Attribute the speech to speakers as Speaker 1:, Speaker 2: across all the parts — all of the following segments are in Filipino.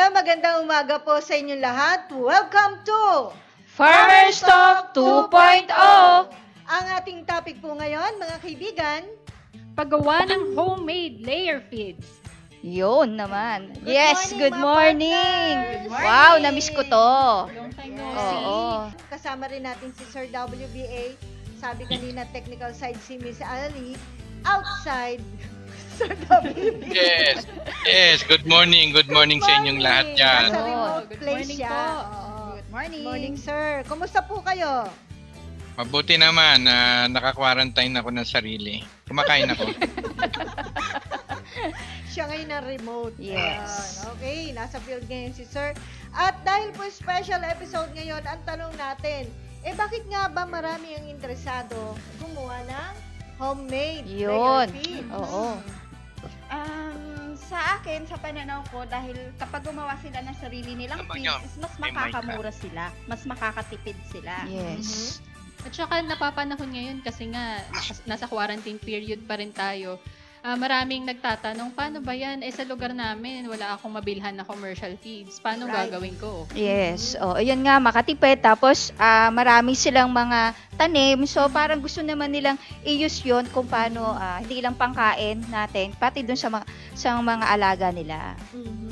Speaker 1: magandang umaga po sa inyong lahat. Welcome to
Speaker 2: Farmers Talk 2.0.
Speaker 1: Ang ating topic po ngayon, mga kaibigan,
Speaker 2: Paggawa ng homemade layer feeds.
Speaker 3: Yun naman.
Speaker 1: Good
Speaker 3: Yes,
Speaker 1: morning,
Speaker 3: good
Speaker 1: mga
Speaker 3: morning.
Speaker 1: partners. Good
Speaker 3: Wow,
Speaker 1: morning.
Speaker 3: na-miss ko to.
Speaker 2: Long time no
Speaker 1: Yes.
Speaker 2: see.
Speaker 3: Oo.
Speaker 1: kasama rin natin si Sir WBA. Sabi kanina, technical side si Miss Ali. Outside, Sir WBA.
Speaker 4: Yes. Good morning. Good morning sa inyong lahat dyan.
Speaker 1: Nasa
Speaker 3: Oo.
Speaker 1: remote
Speaker 2: Good
Speaker 1: place
Speaker 2: morning
Speaker 1: siya.
Speaker 2: po.
Speaker 1: Oo.
Speaker 3: Good morning.
Speaker 1: Good morning, sir. Kumusta po kayo?
Speaker 4: Mabuti naman na naka-quarantine ako ng sarili. Kumakain ako.
Speaker 1: Siya ngayon na remote.
Speaker 3: Yes.
Speaker 1: Ayan. Okay, nasa field ngayon si Sir. At dahil po special episode ngayon, ang tanong natin, bakit nga ba marami ang interesado gumawa ng homemade
Speaker 3: Yun.
Speaker 1: layer feed?
Speaker 3: Oo.
Speaker 5: Sa akin, sa pananaw ko, dahil kapag gumawa sila ng sarili nilang
Speaker 4: Tama
Speaker 5: feeds,
Speaker 4: yun.
Speaker 5: is mas
Speaker 4: May mic
Speaker 5: makakamura sila. Mas makakatipid sila.
Speaker 3: Yes.
Speaker 2: At saka napapanahon ngayon kasi nga nasa quarantine period pa rin tayo. Maraming nagtatanong, paano ba yan? Sa lugar namin, wala akong mabilhan na commercial feeds. Paano
Speaker 1: Right.
Speaker 2: gagawin ko?
Speaker 3: Yes. Oh, ayun nga, makatipid. Tapos, marami silang mga tanim. So, parang gusto naman nilang i-use yun kung paano, hindi lang pangkain natin, pati dun sa mga alaga nila.
Speaker 1: Mhm.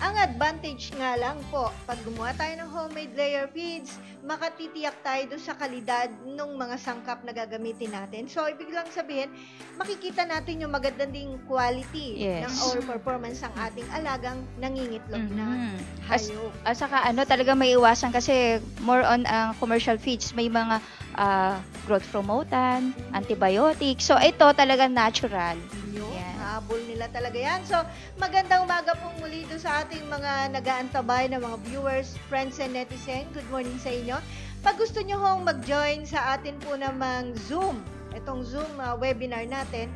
Speaker 1: Ang advantage nga lang po, pag gumawa tayo ng homemade layer feeds, makatitiyak tayo doon sa kalidad ng mga sangkap na gagamitin natin. So, ibig lang sabihin, makikita natin yung magandang ding quality
Speaker 3: Yes.
Speaker 1: ng or performance ng ating alagang nangingitlog na
Speaker 3: Mhm.
Speaker 1: hayop.
Speaker 3: At saka talaga may iwasan kasi more on ang commercial feeds, may mga growth promotant, antibiotics. So, ito talaga natural.
Speaker 1: Yun,
Speaker 3: Yan.
Speaker 1: habol nila talaga yan. So, magandang umaga pong muli doon sa ating mga nag-aantabay na mga viewers, friends, and netizen. Good morning sa inyo. Pag gusto nyo hong mag-join sa atin po namang Zoom, itong Zoom webinar natin,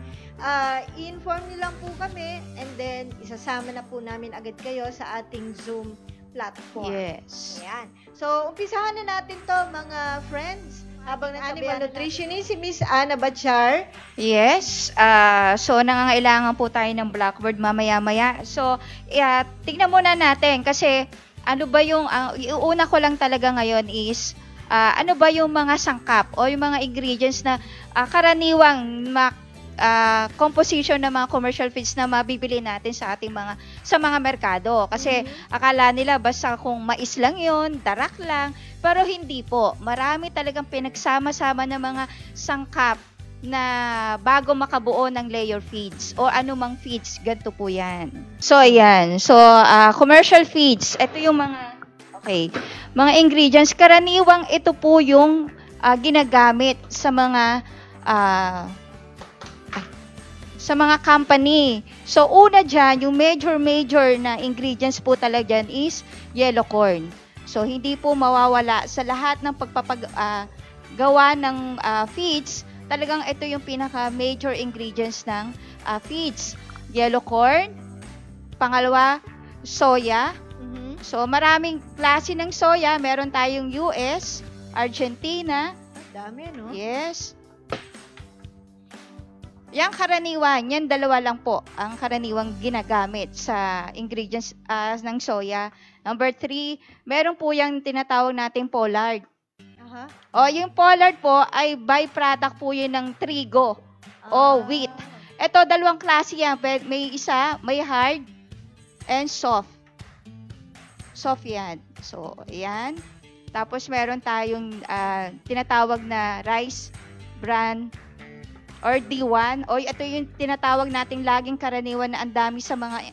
Speaker 1: i-inform nyo lang po kami and then isasama na po namin agad kayo sa ating Zoom platform.
Speaker 3: Yes.
Speaker 1: Ayan. So, umpisahan na natin to mga friends. Habang animal nutritionist, si Miss Ana Bachar.
Speaker 3: Yes. So, nangangailangan po tayo ng blackboard mamaya-maya. So, tingnan muna natin kasi ano ba yung, iuna ko lang talaga ngayon is, ano ba yung mga sangkap o yung mga ingredients na karaniwang composition ng mga commercial feeds na mabibili natin sa ating sa mga merkado. Kasi akala nila basta kung mais lang yun, darak lang, pero hindi po. Marami talagang pinagsama-sama ng mga sangkap na bago makabuo ng layer feeds o anumang feeds, ganito po yan. So, ayan. So, commercial feeds, ito yung mga ingredients. Karaniwang ito po yung ginagamit sa mga company. So, una dyan, yung major na ingredients po talaga dyan is yellow corn. So, hindi po mawawala sa lahat ng gawa ng feeds. Talagang ito yung pinaka-major ingredients ng feeds. Yellow corn. Pangalawa, soya.
Speaker 1: Mhm.
Speaker 3: So, maraming klase ng soya. Meron tayong US, Argentina.
Speaker 1: Dami, no?
Speaker 3: Yes. Yang karaniwan, yan dalawa lang po ang karaniwang ginagamit sa ingredients ng soya. Number 3, meron po yung tinatawag nating pollard.
Speaker 1: Aha.
Speaker 3: O, yung pollard po ay byproduct po yun ng trigo o wheat. Ito, dalawang klase yan. May isa, may hard and soft. Soft yan. So, ayan. Tapos, meron tayong tinatawag na rice bran or D1, o ito yung tinatawag nating laging karaniwan na ang dami sa mga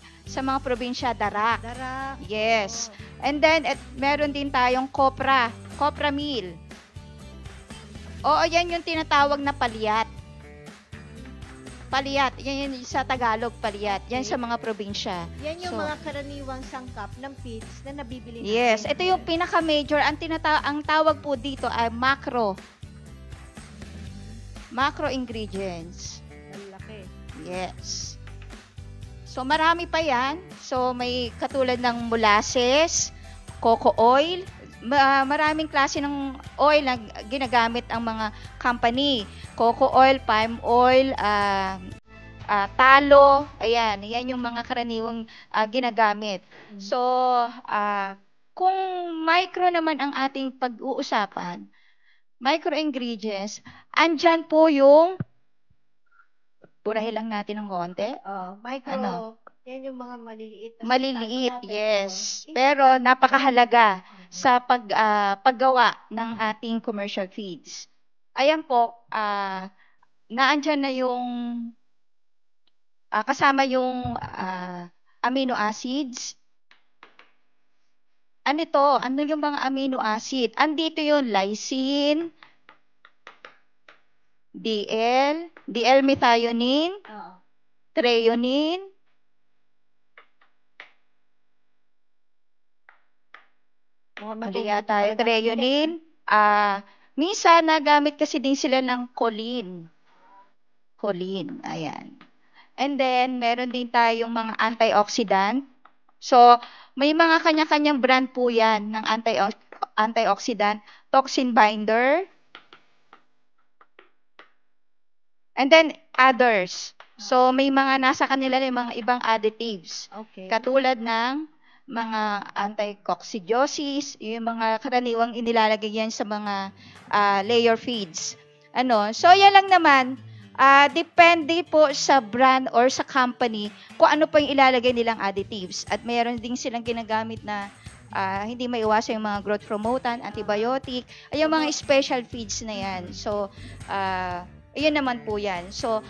Speaker 3: probinsya, darak.
Speaker 1: Darak.
Speaker 3: Yes. And then, meron din tayong copra meal. Oo, yan yung tinatawag na palyat. Palyat, yan yung sa Tagalog, palyat. Yan
Speaker 1: Okay.
Speaker 3: sa mga probinsya.
Speaker 1: Yan yung
Speaker 3: So,
Speaker 1: mga karaniwang sangkap ng feeds na nabibili natin.
Speaker 3: yes, ito yung pinaka-major. Ang tawag po dito ay macro ingredients.
Speaker 1: Malaki.
Speaker 3: Yes. So, marami pa yan. So, may katulad ng molasses, cocoa oil, maraming klase ng oil na ginagamit ang mga company. Cocoa oil, palm oil, talo, ayan, yan yung mga karaniwang ginagamit. So, kung micro naman ang ating pag-uusapan, micro ingredients, andyan po yung, purahin lang natin ng konti.
Speaker 1: Micro,
Speaker 3: Ano?
Speaker 1: yan yung mga maliliit. na
Speaker 3: Maliliit,
Speaker 1: substances natin.
Speaker 3: yes.
Speaker 1: Oo.
Speaker 3: Pero napakahalaga sa paggawa ng ating commercial feeds. Ayan po, naandyan na yung kasama yung amino acids. Ano ito? Ano yung mga amino acid? Andito yung lysine, DL-methionine,
Speaker 1: Oo.
Speaker 3: threonine, mali yata yung threonine. Minsan nagamit kasi din sila ng choline. Choline, ayan. And then, meron din tayong mga antioxidant. So, may mga kanya-kanyang brand po yan ng antioxidant. Toxin binder. And then, others. So, may mga nasa kanila yung mga ibang additives.
Speaker 1: Okay.
Speaker 3: Katulad ng mga anti-coccidiosis, yung mga karaniwang inilalagay yan sa mga layer feeds. So, yan lang naman. Depende po sa brand or sa company kung ano pa yung ilalagay nilang additives. At mayroon din silang ginagamit na hindi maiwasan yung mga growth promotant, antibiotic, ay yung mga special feeds na yan. So, ayun naman po yan. So,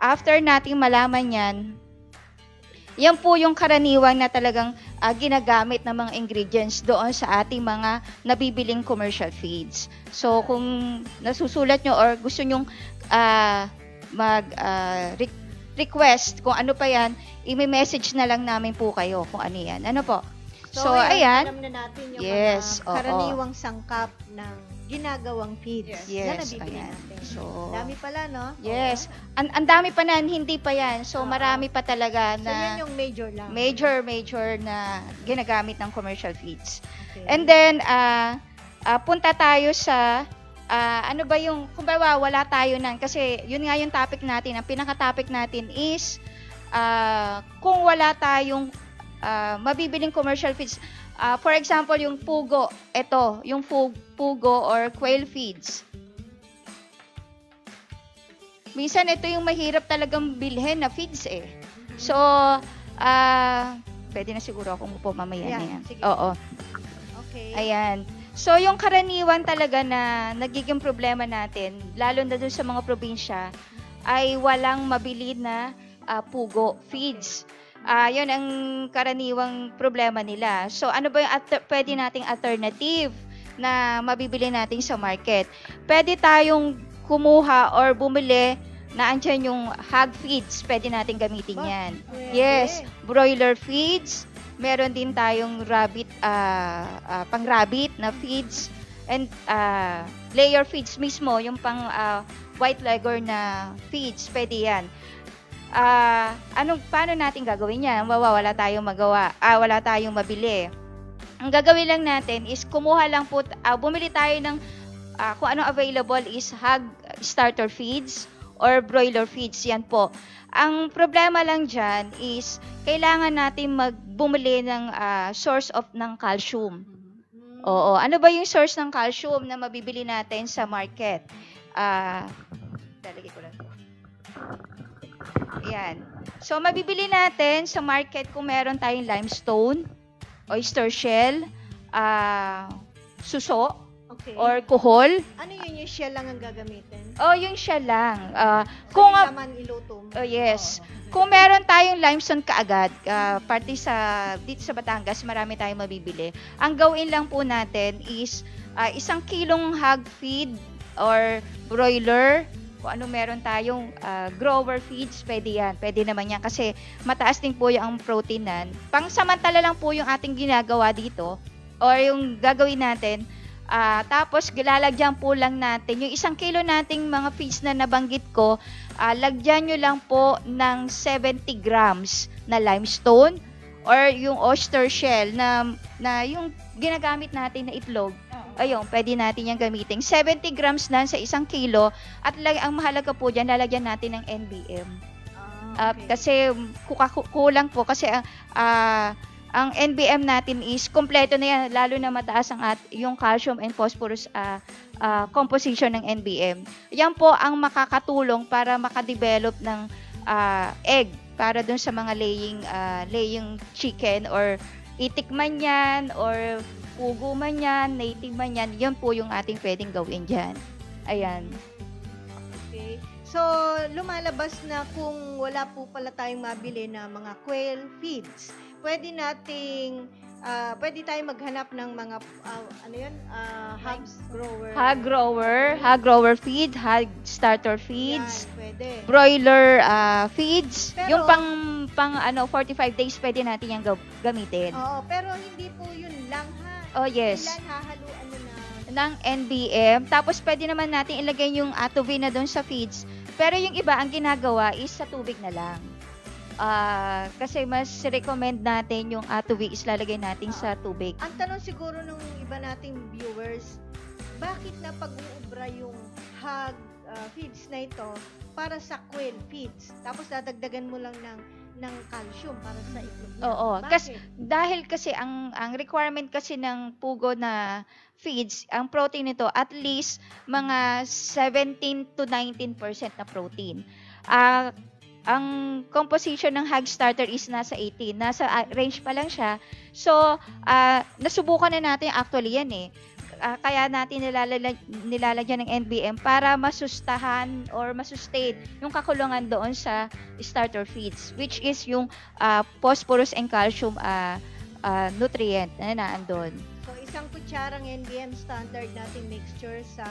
Speaker 3: after nating malaman yan, yan po yung karaniwang na talagang ginagamit ng mga ingredients doon sa ating mga nabibiling commercial feeds. So, kung nasusulat nyo or gusto nyong request kung ano pa yan, i-message na lang namin po kayo kung ano yan. Ano po? So ayan.
Speaker 1: Alam na natin yung
Speaker 3: Yes,
Speaker 1: mga karaniwang sangkap ng ginagawang feeds
Speaker 3: Yes,
Speaker 1: na nabibili
Speaker 3: ayan.
Speaker 1: natin.
Speaker 3: So,
Speaker 1: Dami pala, no?
Speaker 3: yes. Ang dami pa na, hindi pa yan. So, marami pa talaga
Speaker 1: So, yan
Speaker 3: na
Speaker 1: yung major lang.
Speaker 3: major na ginagamit ng commercial feeds.
Speaker 1: Okay.
Speaker 3: And then, punta tayo sa, ano ba yung, kung ba wala tayo nan, kasi yun nga yung topic natin, ang pinaka-topic natin is, kung wala tayong mabibiling commercial feeds, for example, yung pugo, ito, yung pugo or quail feeds. Minsan, ito yung mahirap talagang bilhin na feeds eh. So, pwede na siguro akong upo mamaya na yan.
Speaker 1: Sige.
Speaker 3: Oo.
Speaker 1: Okay.
Speaker 3: Ayan. So, yung karaniwan talaga na nagiging problema natin, lalo na doon sa mga probinsya, ay walang mabili na pugo feeds. Yun ang karaniwang problema nila. So, ano ba yung pwede nating alternative na mabibili natin sa market? Pwede tayong kumuha or bumili na andyan yung hog feeds. Pwede natin gamitin yan. Yes, broiler feeds. Meron din tayong rabbit, pang-rabbit na feeds. And layer feeds mismo, yung pang white leghorn na feeds. Pwede yan. Paano natin gagawin yan? Wala tayong magawa. Wala tayong mabili. Ang gagawin lang natin is kumuha lang po, bumili tayo ng kung ano available is hog starter feeds or broiler feeds. Yan po. Ang problema lang dyan is kailangan natin bumili ng source ng calcium. Oo. Ano ba yung source ng calcium na mabibili natin sa market? Lalagay ko lang ito. Ayan. So, mabibili natin sa market kung meron tayong limestone, oyster shell, suso,
Speaker 1: Okay.
Speaker 3: or kuhol.
Speaker 1: Ano yun, yung shell lang ang gagamitin?
Speaker 3: Yung shell lang.
Speaker 1: So,
Speaker 3: Kung
Speaker 1: yung laman iluto mo?
Speaker 3: yes.
Speaker 1: Oo.
Speaker 3: Kung meron tayong limestone kaagad, parte dito sa Batangas, marami tayong mabibili. Ang gawin lang po natin is 1 kilong hog feed or broiler, kung ano meron tayong grower feeds, pwede yan. Pwede naman yan kasi mataas din po yung proteinan. Pangsamantala lang po yung ating ginagawa dito or yung gagawin natin. Tapos, lalagyan po lang natin yung 1 kilo nating mga feeds na nabanggit ko, lagyan nyo lang po ng 70 grams na limestone or yung oyster shell na yung ginagamit natin na itlog. Ayun, pwede natin yung gamitin. 70 grams na sa 1 kilo at ang mahalaga po dyan, lalagyan natin ng NBM.
Speaker 1: Okay.
Speaker 3: Kasi kulang po kasi ang NBM natin is kompleto na yan, lalo na mataas yung calcium and phosphorus composition ng NBM. Yan po ang makakatulong para makadevelop ng egg para dun sa mga laying chicken or itik man yan or pugo man yan, native man yan, yan po yung ating pwedeng gawin dyan. Ayan.
Speaker 1: Okay. So, lumalabas na kung wala po pala tayong mabili na mga quail feeds, pwede tayong maghanap ng mga hog
Speaker 3: Grower feed, hog starter feeds,
Speaker 1: Yan, pwede.
Speaker 3: broiler feeds.
Speaker 1: Pero-
Speaker 3: Yung pang 45 days pwede natin yung gamitin.
Speaker 1: Oo, pero hindi po yun lang ha.
Speaker 3: Oh, yes.
Speaker 1: Ilan hahaluan nyo na?
Speaker 3: Ng NBM. Tapos pwede naman natin ilagay yung atove na doon sa feeds. Pero yung iba ang ginagawa is sa tubig na lang. Kasi mas recommend natin yung atove is lalagay natin sa tubig.
Speaker 1: Ang tanong siguro ng iba nating viewers, bakit na pag-uubra yung hog feeds na ito para sa quail feeds? Tapos dadagdagan mo lang ng calcium para sa itlog niya.
Speaker 3: Oo.
Speaker 1: Bakit?
Speaker 3: Dahil kasi ang requirement kasi ng pugo na feeds, ang protein nito at least mga 17 to 19% na protein. Ang composition ng hog starter is nasa 18. Nasa range pa lang siya. So, nasubukan na natin actually yan eh. Kaya natin nilalagyan ng NBM para masustahan or masustain yung kakulungan doon sa starter feeds, which is yung phosphorus and calcium nutrient na naandun.
Speaker 1: So, isang kutsarang NBM standard nating mixture sa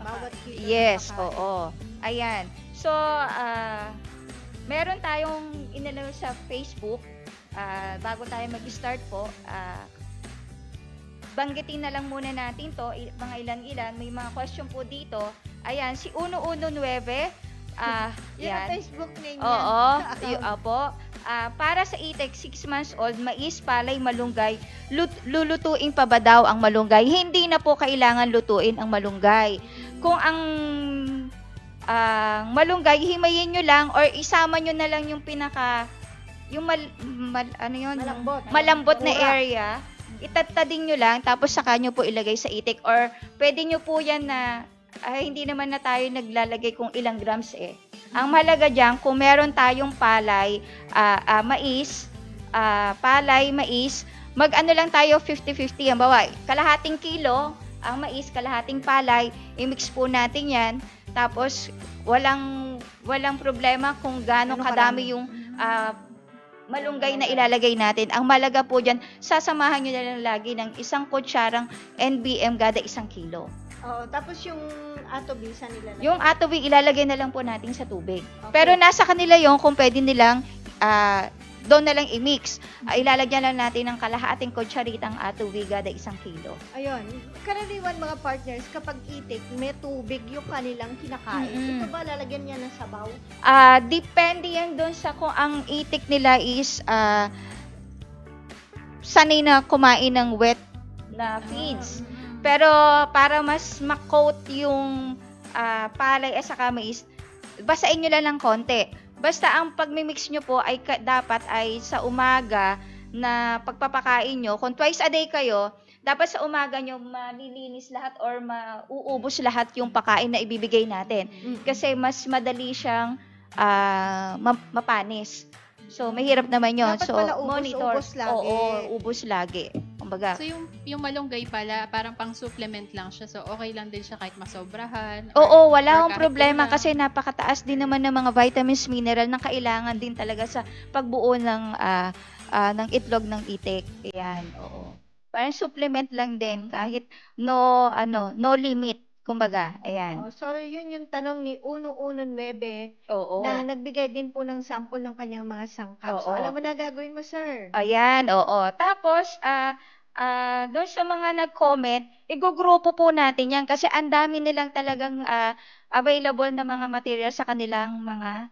Speaker 1: bawat kilo. ng
Speaker 3: Yes,
Speaker 1: pakain.
Speaker 3: oo. Ayan. So, meron tayong inano sa Facebook, bago tayo mag-start po, banggitin na lang muna natin to, mga ilan-ilan, may mga question po dito. Ayan, si 119,
Speaker 1: Yan ang
Speaker 3: yan.
Speaker 1: Facebook name niya.
Speaker 3: Oo,
Speaker 1: Account.
Speaker 3: opo. Para sa itek, 6 months old, mais, palay, malunggay, lulutuin pa ba daw ang malunggay? Hindi na po kailangan lutuin ang malunggay. Kung ang malunggay, himayin nyo lang or isama nyo na lang yung malambot na
Speaker 1: Mura.
Speaker 3: area. Itatading nyo lang, tapos saka nyo po ilagay sa itik. Or pwede nyo po yan na, hindi naman na tayo naglalagay kung ilang grams eh. Ang mahalaga dyan, kung meron tayong palay, mais, mag-ano lang tayo 50-50. Ang bawa, kalahating kilo, ang mais, kalahating palay, i-mix po natin yan. Tapos, walang problema kung gaano
Speaker 1: Ano
Speaker 3: kadami yung malunggay na ilalagay natin. Ang malaga po dyan, sasamahan nyo na lang lagi ng 1 kutsarang NBM kada 1 kilo.
Speaker 1: Oo, tapos yung atove sa nila.
Speaker 3: Yung atove, ilalagay na lang po natin sa tubig.
Speaker 1: Okay.
Speaker 3: Pero nasa kanila yung kung pwede nilang doon na lang i-mix. Ilalagyan lang natin ng kalahating kutsaritang atove kada 1 kilo.
Speaker 1: Ayun, karaniwan mga partners, kapag itik, may tubig yung kanilang kinakain.
Speaker 3: Mm-mm.
Speaker 1: Ito ba lalagyan niya ng sabaw?
Speaker 3: Depende yan doon sa kung ang itik nila is sanay na kumain ng wet na feeds. Pero para mas ma-coat yung palay at saka mais, basain nyo lang ng konti. Basta ang pagmimix nyo po ay dapat ay sa umaga na pagpapakain nyo. Kung twice a day kayo, dapat sa umaga nyo malilinis lahat or mauubos lahat yung pakain na ibibigay natin. Kasi mas madali siyang mapanis. So, mahirap naman yun.
Speaker 1: Dapat
Speaker 3: So,
Speaker 1: pala
Speaker 3: monitor.
Speaker 1: ubos lagi.
Speaker 3: Oo, ubos lagi. Kumbaga,
Speaker 2: So yung malunggay pala, parang pang supplement lang siya. So okay lang din siya kahit masobrahan.
Speaker 3: oo,
Speaker 2: or
Speaker 3: wala akong
Speaker 2: kahit
Speaker 3: problema
Speaker 2: kulang.
Speaker 3: kasi napakataas din naman ng mga vitamins, mineral na kailangan din talaga sa pagbuo ng itlog ng itik. Ayan, oo. Parang supplement lang din kahit no limit. Kumbaga, ayan.
Speaker 1: Oh, so, yun yung tanong ni 119
Speaker 3: Oo.
Speaker 1: na nagbigay din po ng sample ng kanyang mga sangkap. So,
Speaker 3: Oo.
Speaker 1: alam mo na gagawin mo, sir.
Speaker 3: Ayan, oo. Tapos, doon sa mga nag-comment, igugrupo po natin yan kasi ang dami nilang talagang available na mga material sa kanilang mga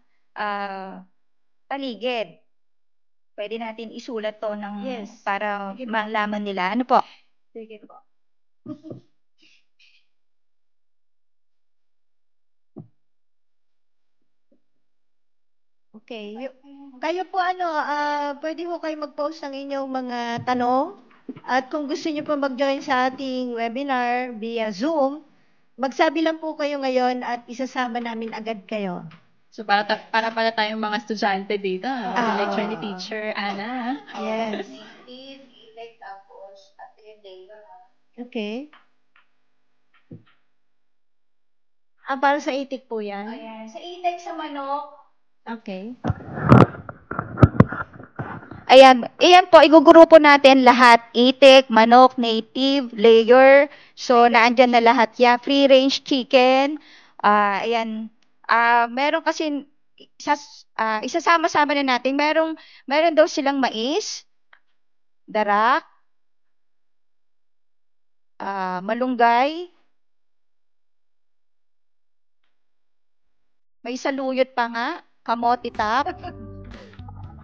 Speaker 3: paligid. Pwede natin isulat to
Speaker 1: Yes.
Speaker 3: para
Speaker 1: Sige po.
Speaker 3: malaman nila. Ano po?
Speaker 1: Sige po. Okay. Kayo po pwede ho kayo mag-post ng inyong mga tanong. At kung gusto niyo po mag-join sa ating webinar via Zoom, magsabi lang po kayo ngayon at isasama namin agad kayo.
Speaker 2: So, para pala tayong mga estudyante dito.
Speaker 1: Ah.
Speaker 2: Lecture ni Teacher Ana.
Speaker 1: Yes.
Speaker 3: tapos at
Speaker 1: Okay. Para sa itik po yan?
Speaker 3: Ayan. Sa itik sa manok.
Speaker 1: Okay.
Speaker 3: Ayan, ayan po, igugrupo natin lahat. Itik, manok, native, layer. So, naandyan na lahat yan. Free range chicken. Ayan. Meron kasi, isasama-sama na natin. Meron daw silang mais, darak, malunggay, may saluyot pa nga, kamote top.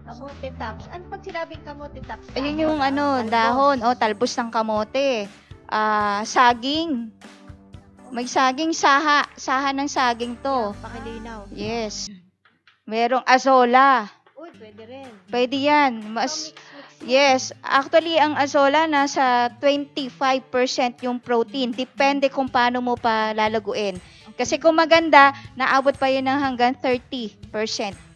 Speaker 1: Kamote tops. Ano pag sinabing kamote tops?
Speaker 3: Ayun yung dahon, talbos ng kamote. Saging. May saging, saha ng saging to.
Speaker 1: Pakilinaw.
Speaker 3: Yes. Merong azola.
Speaker 1: Uy, pwede rin.
Speaker 3: Pwede yan.
Speaker 1: Mix.
Speaker 3: Yes. Actually, ang azola nasa 25% yung protein. Depende kung paano mo pa lalaguin. Kasi kung maganda, naabot pa yun ng hanggang 30%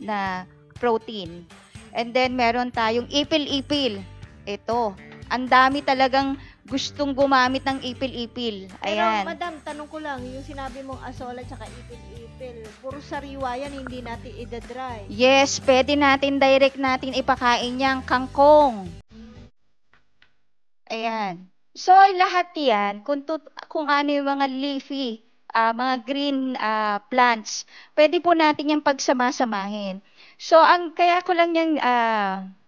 Speaker 3: na protein. And then, meron tayong ipil-ipil. Ito. Ang dami talagang gustong gumamit ng ipil-ipil. Ayan.
Speaker 1: Pero, madam, tanong ko lang, yung sinabi mong asola tsaka ipil-ipil, puro sariwa yan, hindi natin idadry.
Speaker 3: Yes, pwede direct natin ipakain yang kangkong. Ayan. So, lahat yan, kung ano yung mga leafy, mga green plants, pwede po natin yung pagsama-samahin. So, kaya ko lang yung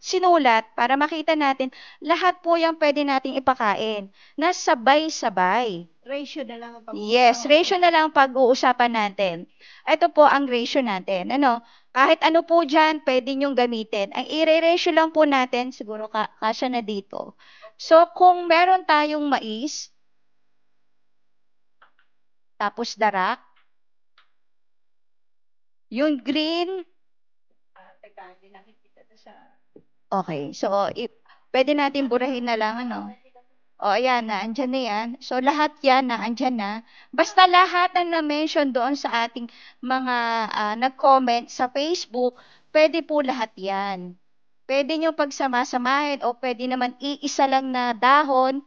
Speaker 3: sinulat para makita natin, lahat po yung pwede nating ipakain na sabay-sabay.
Speaker 1: Ratio na lang ang pag-uusapan.
Speaker 3: Yes, ratio na lang ang pag-uusapan natin. Ito po ang ratio natin. Kahit ano po dyan, pwede nyong gamitin. Ang i-ratio lang po natin, siguro kasya na dito. So, kung meron tayong mais, tapos darak, yung green, okay, so, pwede natin burahin na lang, ayan, naandyan na yan. So, lahat yan, naandyan na. Basta lahat na na-mention doon sa ating mga nag-comment sa Facebook, pwede po lahat yan. Pwede nyo pagsama-samahin o pwede naman iisa lang na dahon.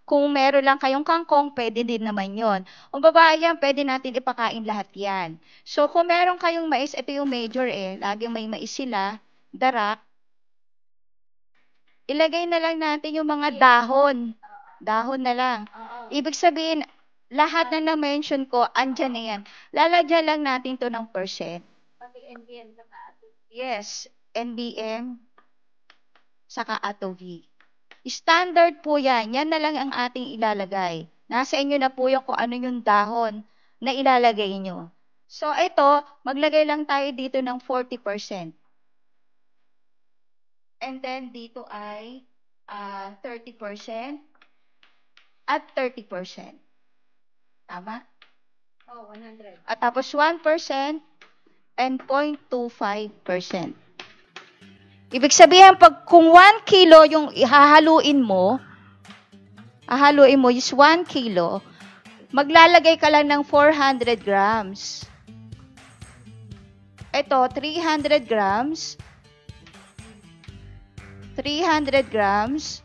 Speaker 3: Kung meron lang kayong kangkong, pwede din naman yon. Kung babae yan, pwede natin ipakain lahat yan. So, kung meron kayong mais, ito yung major laging may mais sila, darak. Ilagay na lang natin yung mga dahon. Dahon na lang. Ibig sabihin, lahat na na-mention ko, andyan na yan. Lalagyan lang natin to ng percent.
Speaker 1: NBM na
Speaker 3: Yes, NBM, saka ATOV. Standard po yan. Yan na lang ang ating ilalagay. Nasa inyo na po yung kung ano yung dahon na ilalagay nyo. So, ito, maglagay lang tayo dito ng 40%. And then, dito ay 30% at 30%. Tama?
Speaker 1: 100.
Speaker 3: At tapos 1% and 0.25%. Ibig sabihin, kung 1 kilo yung hahaluin mo is 1 kilo, maglalagay ka lang ng 400 grams. Ito, 300 grams. 300 grams.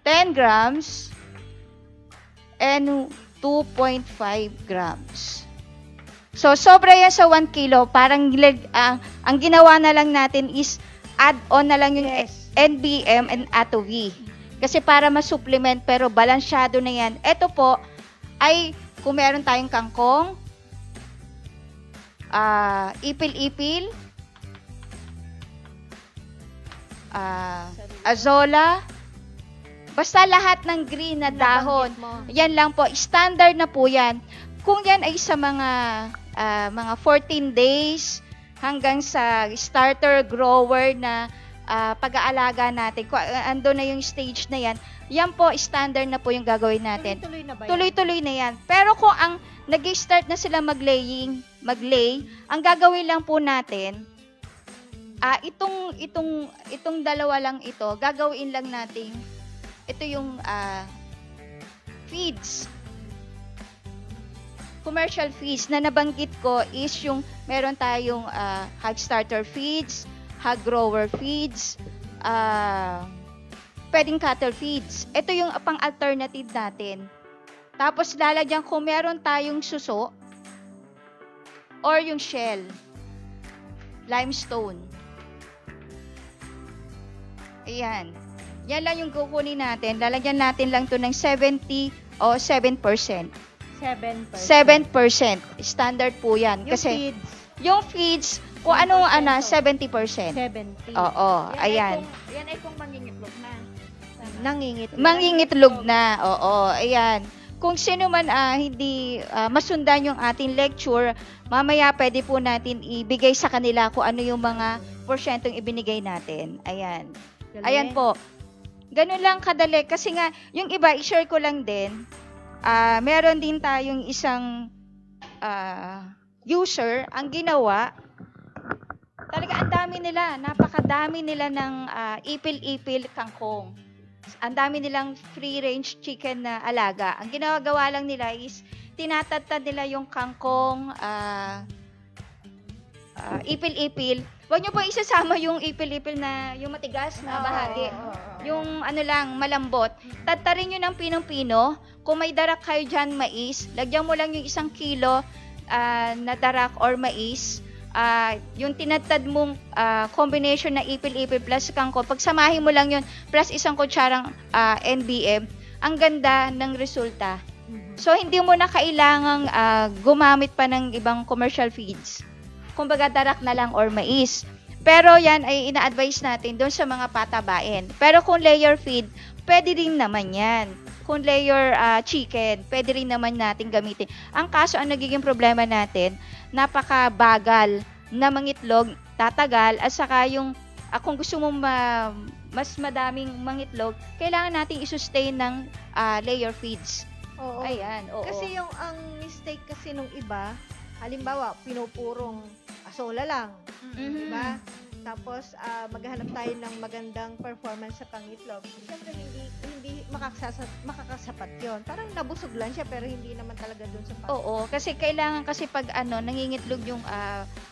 Speaker 3: 10 grams. And 2.5 grams. So, sobra yan sa 1 kilo. Parang ang ginawa na lang natin is add on na lang yung NBM and ATOV. Kasi para ma-supplement, pero balansyado na yan. Ito po, ay kung meron tayong kangkong, ipil-ipil, azola, basta lahat ng green na dahon. Yan lang po. Standard na po yan. Kung yan ay sa mga 14 days hanggang sa starter grower na pag-aalaga natin, ando na yung stage na yan, yan po, standard na po yung gagawin natin.
Speaker 1: Tuloy-tuloy na ba yan?
Speaker 3: Tuloy-tuloy na yan. Pero kung ang nag-start na sila maglay, ang gagawin lang po natin, itong dalawa lang ito, gagawin lang natin, ito yung feeds. Commercial feeds na nabanggit ko is yung meron tayong hog starter feeds, hog grower feeds, pwedeng cattle feeds. Ito yung pang-alternative natin. Tapos lalagyan kung meron tayong suso or yung shell, limestone. Ayan. Yan lang yung kukunin natin. Lalagyan natin lang to ng 70 o 7%.
Speaker 1: 7%.
Speaker 3: 7%. Standard po yan.
Speaker 1: Yung
Speaker 3: Kasi
Speaker 1: feeds,
Speaker 3: yung feeds, kung anong 70%.
Speaker 1: 70.
Speaker 3: Oo, ayan.
Speaker 5: Yan ay kung mangingitlog na.
Speaker 3: Mangingitlog na. Oo, ayan. Kung sino man hindi masundan yung ating lecture, mamaya pwede po natin ibigay sa kanila kung ano yung mga porsyentong ibinigay natin. Ayan.
Speaker 1: Galing.
Speaker 3: Ayan po. Ganun lang kadali. Kasi nga, yung iba, i-share ko lang din. Meron din tayong isang user, ang ginawa, talaga ang dami nila, napakadami nila ng ipil-ipil kangkong. Ang dami nilang free-range chicken na alaga. Ang ginagawa lang nila is, tinatadtad nila yung kangkong, ipil-ipil. Huwag nyo po isasama yung ipil-ipil na, yung matigas na bahagi. Yung ano lang, malambot. Tadtarin nyo ng pinong-pino. Kung may darak kayo dyan, mais, lagyan mo lang yung 1 kilo na darak or mais. Yung tinatad mong combination na ipil-ipil plus kangkong, pagsamahin mo lang yun, plus 1 kutsarang NBM, ang ganda ng resulta. So, hindi mo na kailangang gumamit pa ng ibang commercial feeds. Kumbaga, darak na lang or mais. Pero yan ay ina-advise natin doon sa mga patabain. Pero kung layer feed, pwede rin naman yan. Kung layer chicken, pwede rin naman natin gamitin. Ang kaso, ang nagiging problema natin, napakabagal na mangitlog, tatagal, at saka yung, kung gusto mo mas madaming mangitlog, kailangan natin i-sustain ng layer feeds.
Speaker 1: Oo.
Speaker 3: Ayan, oo.
Speaker 1: Kasi yung ang mistake kasi nung iba, halimbawa, pinupurong asola lang.
Speaker 3: Mhm.
Speaker 1: Diba? Tapos, maghanap tayo ng magandang performance sa pangitlog. Siyempre, hindi makakasapat yon. Parang nabusog lang siya, pero hindi naman talaga dun sa pangitlog.
Speaker 3: Oo, kasi kailangan kasi pag nangingitlog yung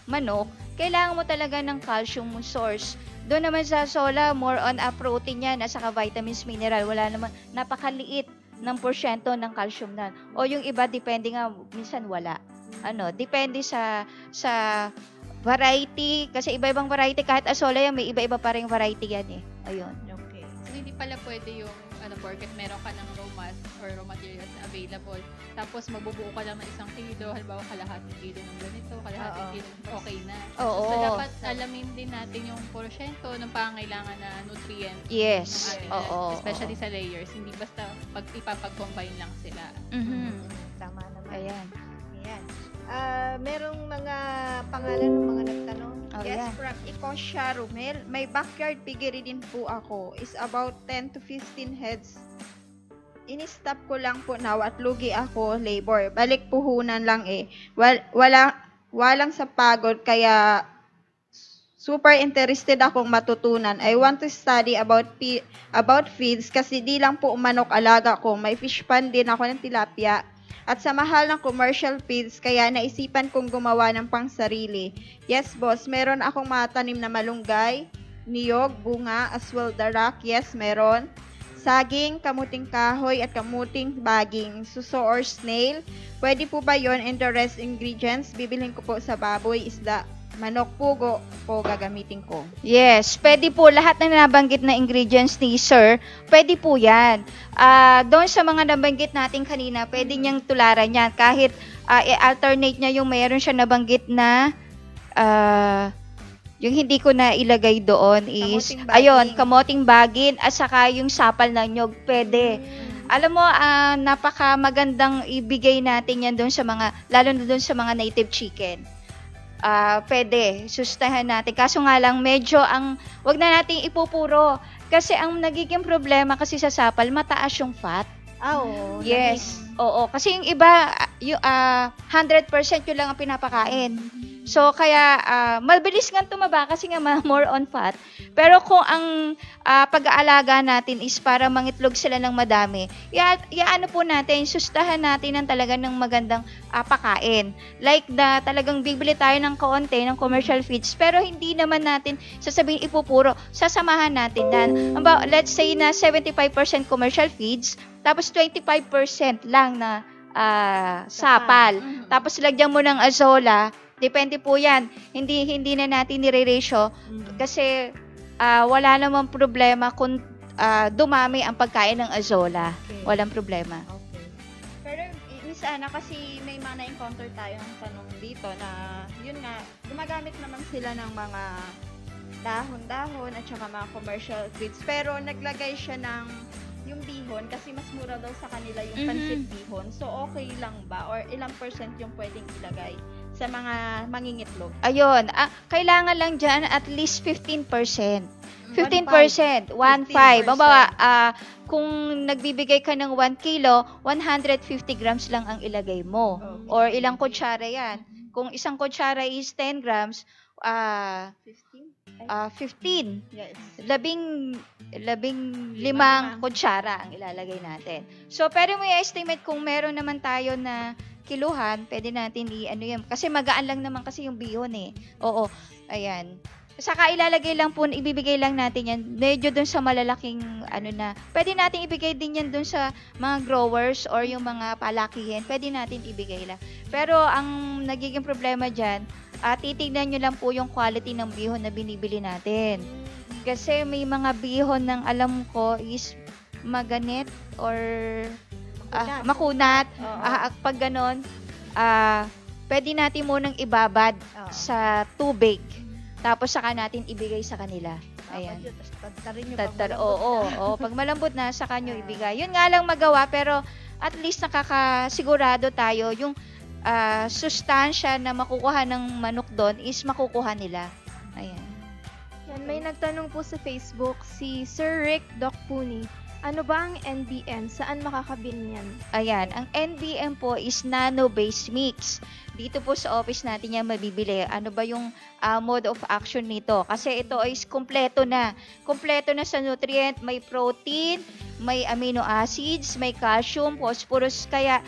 Speaker 3: manok, kailangan mo talaga ng calcium source. Doon naman sa sola, more on protein yan at saka vitamins, mineral. Wala naman, napakaliit ng porsyento ng calcium na. O yung iba, depende nga, minsan wala. Depende sa variety, kasi iba-ibang variety, kahit asola yan, may iba-iba pa ring variety yan eh. Ayun.
Speaker 1: Okay.
Speaker 2: So, hindi pala pwede yung, porket meron ka ng raw materials na available. Tapos, magbubuo ka lang ng 1 kilo, halimbawa kalahating kilo ng ganito, kalahating
Speaker 1: Oo.
Speaker 2: kilo, okay na.
Speaker 3: Oo.
Speaker 2: So, dapat alamin din natin yung porsyento ng pangangailangan na nutrient.
Speaker 3: Yes.
Speaker 2: ng ating
Speaker 3: Oo.
Speaker 2: especially sa layers. Hindi basta ipapag-combine lang sila.
Speaker 3: Mhm.
Speaker 1: Tama naman.
Speaker 3: Ayan.
Speaker 1: Ayan. Merong mga pangalan ng mga nagtanong.
Speaker 3: Oh,
Speaker 5: Yes,
Speaker 3: yeah.
Speaker 5: from Ecosha Rumel. May backyard piggery din po ako. Is about 10 to 15 heads. Ini-stop ko lang po now at lugi ako labor. Balik puhunan lang eh. Walang sa pagod kaya super interested akong matutunan. I want to study about feeds kasi di lang po manok alaga ko. May fish pan din ako ng tilapia. At sa mahal ng commercial feeds, kaya naisipan kong gumawa ng pangsarili. Yes, boss, meron akong matanim na malunggay, niyog, bunga, as well darak. Yes, meron. Saging, kamuting kahoy, at kamuting baging. Suso or snail. Pwede po ba yon? And the rest ingredients, bibilhin ko po sa baboy, isda, manok, pugo po gagamitin ko.
Speaker 3: Yes, pwede po lahat ng nabanggit na ingredients ni Sir, pwede po yan. Doon sa mga nabanggit natin kanina, pwede niyang tularan yan. Kahit i-alternate niya yung mayroon siya nabanggit na yung hindi ko na ilagay doon is,
Speaker 5: Kamuting baging.
Speaker 3: ayun, kamoting bagin at saka yung sapal ng nyog, pwede. Alam mo, napaka magandang ibigay natin yan doon sa mga, lalo na doon sa mga native chicken. Pwede, sustahan natin. Kaso nga lang, medyo wag na nating ipupuro. Kasi ang nagiging problema kasi sa sapal, mataas yung fat.
Speaker 1: Oo.
Speaker 3: Yes. Oo. Kasi yung iba, 100% yun lang ang pinapakain. So, kaya, mabilis nga tumaba kasi nga more on fat. Pero kung ang pag-aalaga natin is para mangitlog sila ng madami, ano po natin, sustahan natin ng talaga ng magandang pakain. Like talagang bibili tayo ng kaunti ng commercial feeds, pero hindi naman natin sasabihin ipupuro. Sasamahan natin dan. Let's say na 75% commercial feeds, tapos 25% lang na sapal. Tapos lagyan mo ng azola. Depende po yan. Hindi na natin nire-ratio kasi wala namang problema kung dumami ang pagkain ng azola.
Speaker 1: Okay.
Speaker 3: Walang problema.
Speaker 1: Okay.
Speaker 5: Pero Miss Ana, kasi may mga na-encounter tayong tanong dito na, yun nga, gumagamit naman sila ng mga dahon-dahon at saka mga commercial feeds. Pero naglagay siya ng yung bihon kasi mas mura daw sa kanila yung pancit bihon. So, okay lang ba? Or ilang percent yung pwedeng ilagay sa mga mangingitlog?
Speaker 3: Ayun. Kailangan lang dyan at least 15%. 15%. 1.5.
Speaker 1: 15%.
Speaker 3: Babawa, kung nagbibigay ka ng 1 kilo, 150 grams lang ang ilagay mo.
Speaker 1: Okay.
Speaker 3: Or ilang kutsara yan. Kung isang kutsara is 10 grams, 15.
Speaker 5: Yes.
Speaker 3: Limang kutsara ang ilalagay natin. So, pero may estimate kung meron naman tayo na kiluhan, pwede natin yan. Kasi magaan lang naman kasi yung bihon eh. Oo. Ayan. Saka ilalagay lang po, ibibigay lang natin yan. Medyo dun sa malalaking, pwede natin ibigay din yan dun sa mga growers or yung mga palakihin. Pwede natin ibigay lang. Pero ang nagiging problema dyan, titignan nyo lang po yung quality ng bihon na binibili natin. Kasi may mga bihon ng alam ko is maganit or makunat. Pag ganon, pwede natin munang ibabad sa tubig. Tapos saka natin ibigay sa kanila. Ayan. Oo. Pag malambot na, saka nyo ibigay. Yun nga lang magawa, pero at least nakakasigurado tayo yung sustansya na makukuha ng manok doon is makukuha nila. Ayan.
Speaker 6: Yan, may nagtanong po sa Facebook, si Sir Rick Doc Puni. Ano ba ang NBM? Saan makakabili yan?
Speaker 3: Ayan, ang NBM po is nano-based mix. Dito po sa office natin yan mabibili. Ano ba yung mode of action nito? Kasi ito is kompleto na. Kompleto na sa nutrient. May protein, may amino acids, may calcium, phosphorus. Kaya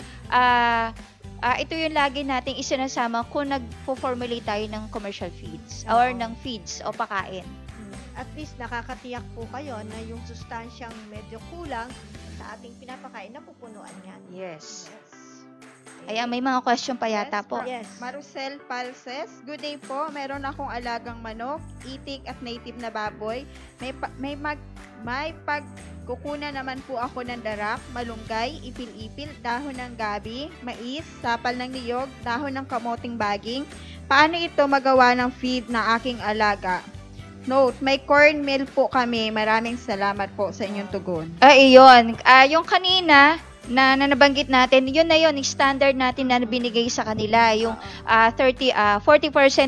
Speaker 3: ito yung lagi nating isinasama kung nagpo-formulate tayo ng commercial feeds or ng feeds o pakain.
Speaker 1: At least nakakatiyak po kayo na yung sustansyang medyo kulang sa ating pinapakain, napupunuan yan.
Speaker 3: Yes. Ayan, may mga question pa yata po.
Speaker 1: Yes.
Speaker 5: Maricel Palses, good day po. Meron akong alagang manok, itik at native na baboy. May pagkukunan naman po ako ng darak, malunggay, ipil-ipil, dahon ng gabi, mais, sapal ng niyog, dahon ng kamoting baging. Paano ito magawa ng feed na aking alaga? Note, may cornmeal po kami. Maraming salamat po sa inyong tugon.
Speaker 3: Iyon. Yung kanina, na nabanggit natin, yun na yun, yung standard natin na binigay sa kanila. Yung 40%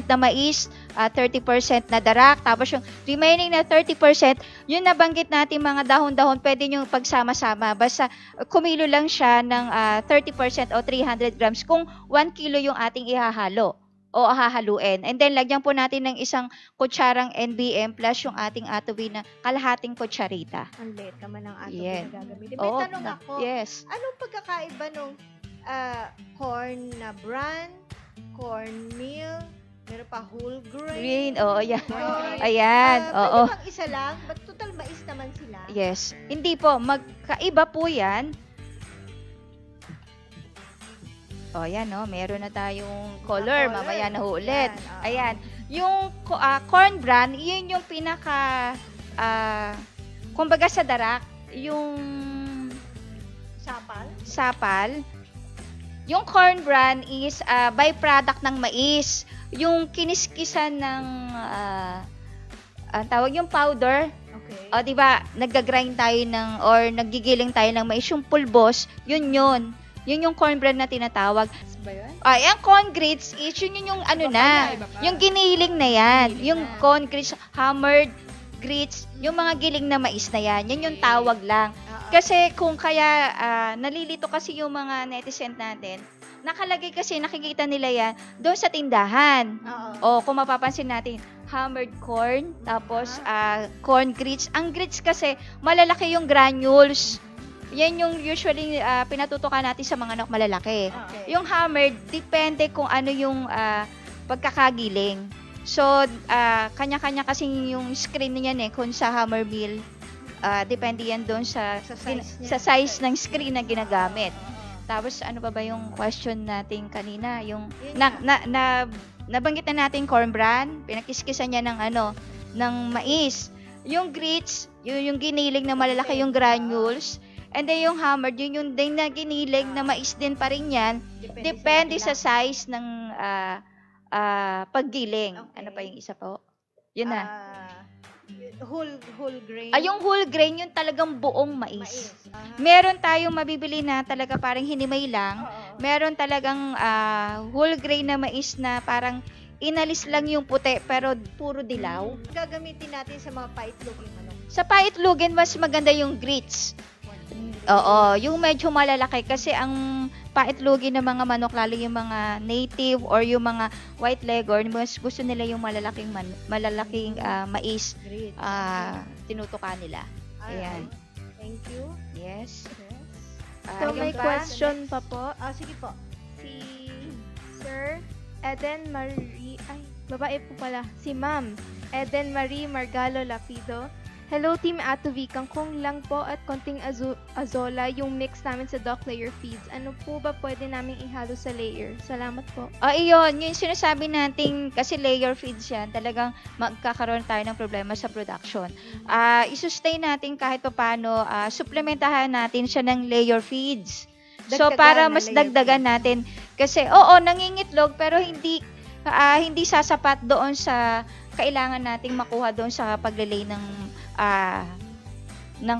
Speaker 3: na mais, 30% na darak, tapos yung remaining na 30%, yun nabanggit natin mga dahon-dahon, pwede nyo pagsama-sama. Basta kumilo lang siya ng 30% o 300 grams kung 1 kilo yung ating ihahalo o hahaluin. And then, lagyan po natin ng isang kutsarang NBM plus yung ating atobi na kalahating kutsarita.
Speaker 1: Ang liit naman ang ating
Speaker 3: Yeah.
Speaker 1: pinagagamitin. May tanong ako.
Speaker 3: Yes.
Speaker 1: Anong pagkakaiba nung corn na bran, cornmeal, meron pa whole grain?
Speaker 3: Green, yan.
Speaker 1: Corn.
Speaker 3: Ayan,
Speaker 1: Pwede bang isa lang? Ba't total mais naman sila?
Speaker 3: Yes. Hindi po, magkaiba po yan. Yan, no? Meron na tayong color.
Speaker 1: color.
Speaker 3: Mamaya na ulit.
Speaker 1: Ayan,
Speaker 3: Ayan. Yung corn bran, yun yung pinaka, kumbaga sa darak, yung sapal. Yung corn bran is byproduct ng mais. Yung kiniskisan ng, ang tawag yung powder,
Speaker 1: Okay.
Speaker 3: di ba, nagga-grind tayo or naggigiling tayo ng mais, yung pulbos, yun. Yun yung corn bran na tinatawag.
Speaker 2: Ba yun?
Speaker 3: Yung corn grits is yun yung ano na,
Speaker 2: Iba pa.
Speaker 3: yung giniling na yan.
Speaker 2: Giniling
Speaker 3: Yung
Speaker 2: na.
Speaker 3: corn grits, hammered grits, yung mga giling na mais na yan. Yan yung tawag lang. Kasi kung kaya nalilito kasi yung mga netizen natin, nakalagay kasi nakikita nila yan doon sa tindahan.
Speaker 1: Oo.
Speaker 3: O kung mapapansin natin, hammered corn, tapos corn grits. Ang grits kasi malalaki yung granules. Yan yung usually pinatutukan natin sa mga anak malalaki.
Speaker 1: Okay.
Speaker 3: Yung hammered, depende kung ano yung pagkakagiling. So, kanya-kanya kasi yung screen niyan kung sa hammer mill, depende yan doon sa size ng screen na ginagamit. Tapos, ano pa ba yung question natin kanina? Yung, nabanggit na natin corn bran, pinakiskisan niya ng ng mais. Yung grits, yung giniling na malalaki yung granules, and then yung hammered, yung din na giniling na mais din pa rin yan, depende sa size ng paggiling.
Speaker 1: Okay.
Speaker 3: Ano pa yung isa po? Yun na.
Speaker 1: Whole grain.
Speaker 3: Yung whole grain, yung talagang buong mais.
Speaker 1: Mais.
Speaker 3: Meron tayong mabibili na talaga parang hinimay lang.
Speaker 1: Oo.
Speaker 3: Meron talagang whole grain na mais na parang inalis lang yung puti pero puro dilaw.
Speaker 1: Gagamitin natin sa mga paitloging manok.
Speaker 3: Sa paitlogin, mas maganda yung grits. Oo, yung medyo malalaki kasi ang paitlogin ng mga manok, lalo yung mga native or yung mga white leghorn, mas gusto nila yung malalaking mais,
Speaker 1: Great.
Speaker 3: tinutukan nila. Ayan.
Speaker 1: Thank you.
Speaker 3: Yes.
Speaker 6: So,
Speaker 3: Yung
Speaker 6: may question pa po.
Speaker 1: Sige po.
Speaker 6: Si Sir Eden Marie, babae po pala. Si Ma'am Eden Marie Margalo Lapido. Hello, Team Atovi. Kangkong lang po at konting azola yung mix namin sa dock layer feeds. Ano po ba pwede namin ihalo sa layer? Salamat po.
Speaker 3: Iyon, yung sinasabi natin, kasi layer feeds yan, talagang magkakaroon tayo ng problema sa production. I-sustain natin kahit paano, supplementahan natin siya ng layer feeds. So,
Speaker 1: Dagdagan
Speaker 3: para
Speaker 1: na
Speaker 3: mas
Speaker 1: layer
Speaker 3: dagdagan natin. Kasi, oo, nangingitlog, pero hindi sasapat doon sa kailangan nating makuha doon sa paglilay ng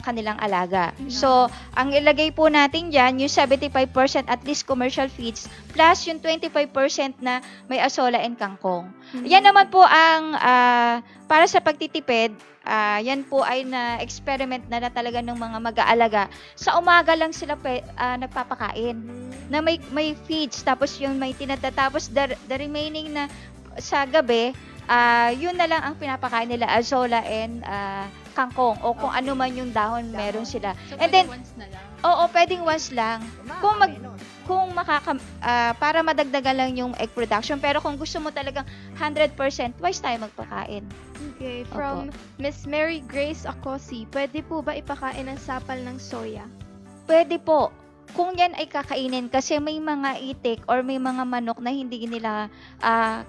Speaker 3: kanilang alaga. So, ang ilagay po natin dyan, yung 75% at least commercial feeds, plus yung 25% na may asola and kangkong. Yan naman po ang, para sa pagtitipid, yan po ay na-experiment na talaga ng mga mag-aalaga. Sa umaga lang sila nagpapakain na may feeds, tapos yung may tapos the remaining na sa gabi, yun na lang ang pinapakain nila, azola and kangkong o kung ano man yung dahon meron sila.
Speaker 2: So,
Speaker 3: And then,
Speaker 2: once na lang.
Speaker 3: oo, pwedeng once lang. Para madagdagan lang yung egg production. Pero kung gusto mo talagang 100%, twice tayo magpakain.
Speaker 6: Okay, from Miss Mary Grace Acosi, pwede po ba ipakain ng sapal ng soya?
Speaker 3: Pwede po. Kung yan ay kakainin, kasi may mga itik or may mga manok na hindi nila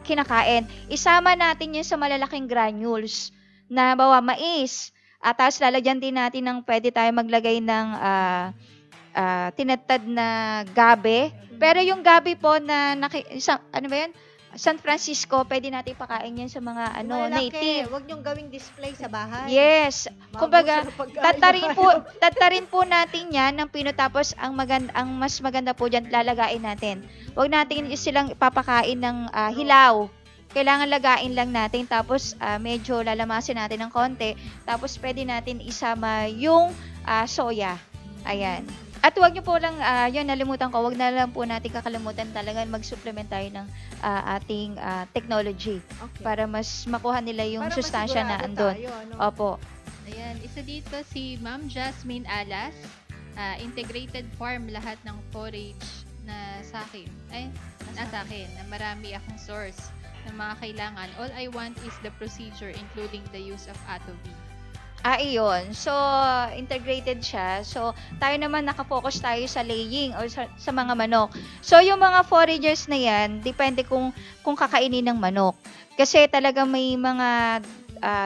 Speaker 3: kinakain, isama natin yun sa malalaking granules na mais. At tapos lalagyan din natin ng pwede tayo maglagay ng tinatad na gabi. Pero yung gabi po na ano ba yan? San Francisco, pwede natin pakain yan sa mga native.
Speaker 1: Huwag niyong gawing display sa bahay.
Speaker 3: Yes. Kumbaga,
Speaker 1: Maubos na pagkain.
Speaker 3: tatarin po natin yan ng pino, tapos ang mas maganda po dyan, lalagain natin. Huwag natin silang ipapakain ng hilaw. Kailangan lagain lang natin, tapos medyo lalamasin natin ng konti, tapos pwede natin isama yung soya. Ayan. At huwag niyo po lang, yun, nalimutan ko, huwag na lang po natin kakalimutan talaga mag-supplement tayo ng ating technology para mas makuha nila yung
Speaker 1: Para
Speaker 3: sustansya na
Speaker 1: masigurado
Speaker 3: andun.
Speaker 1: tayo, ano?
Speaker 3: Opo.
Speaker 2: Ayan, isa dito si Ma'am Jasmine Alas. Integrated farm lahat ng forage na sa akin. Sa akin, na marami akong source ng mga kailangan. All I want is the procedure including the use of Atovi.
Speaker 3: Iyon. So, integrated siya. So, tayo naman nakafocus tayo sa laying or sa mga manok. So, yung mga foragers na yan, depende kung kakainin ng manok. Kasi talaga may mga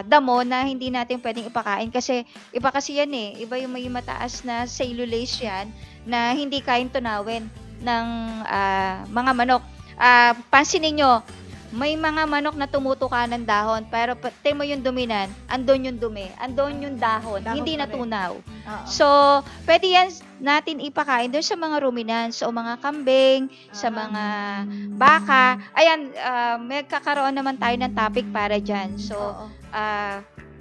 Speaker 3: damo na hindi natin pwedeng ipakain kasi iba kasi yan Iba yung may mataas na cellulase yan na hindi kayang tunawin ng mga manok. Pansinin nyo, may mga manok na tumutuka ng dahon, pero pati mo yung duminan, andon yung dumi, andon yung dahon hindi
Speaker 1: pa rin.
Speaker 3: natunaw.
Speaker 1: Oo.
Speaker 3: So, pwede yan natin ipakain doon sa mga ruminants o mga kambing, sa mga baka. Ayan, may kakaroon naman tayo ng topic para dyan. So,
Speaker 1: Oo.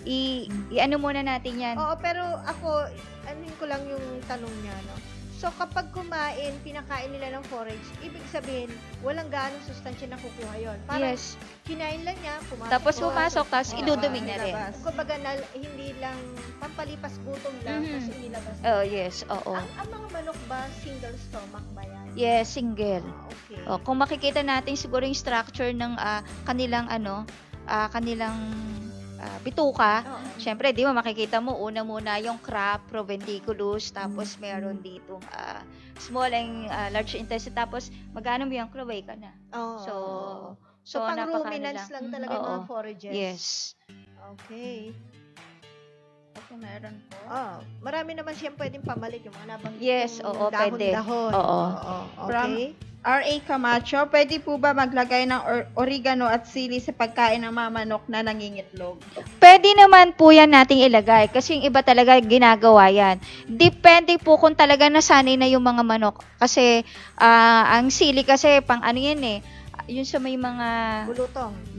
Speaker 3: i-ano muna natin yan.
Speaker 1: Oo, pero ako, anuhin ko lang yung tanong niya, no? So, kapag kumain, pinakain nila ng forage, ibig sabihin, walang ganong sustansya na kukuha yun. Parang
Speaker 3: Yes.
Speaker 1: kinain lang niya, pumasok.
Speaker 3: Tapos pumasok, tapos
Speaker 1: Oo,
Speaker 3: idudumi na rin.
Speaker 5: nilabas.
Speaker 1: Kumbaga, hindi lang pampalipas gutom lang,
Speaker 3: Mhm.
Speaker 1: tapos inilabas.
Speaker 3: Oh, yes. Oo.
Speaker 1: Ang mga manok ba, single stomach ba yan?
Speaker 3: Yes, single.
Speaker 1: Okay.
Speaker 3: Kung makikita natin siguro yung structure ng kanilang bituka,
Speaker 1: Oo.
Speaker 3: syempre, di ba, makikita mo, una muna yung crop, proventriculus, tapos meron dito small and large intestine, tapos magano mo yung cloaca na.
Speaker 1: Oo.
Speaker 3: So,
Speaker 1: pang
Speaker 3: napakaano
Speaker 1: ruminants lang talaga yung
Speaker 3: Oo.
Speaker 1: mga forages.
Speaker 3: Yes.
Speaker 1: Okay.
Speaker 5: Okay, meron po.
Speaker 1: Marami naman siyang pwedeng pamalit yung mga nabanggit.
Speaker 3: Yes,
Speaker 1: yung
Speaker 3: oo, pwede.
Speaker 1: dahon-dahon.
Speaker 3: Oo.
Speaker 1: Okay.
Speaker 5: R.A. Camacho, pwede po ba maglagay ng oregano at sili sa pagkain ng mga manok na nangingitlog?
Speaker 3: Pwede naman po yan nating ilagay kasi yung iba talaga ginagawa yan. Depende po kung talaga nasanay na yung mga manok. Kasi ang sili kasi pang ano yan yun sa may mga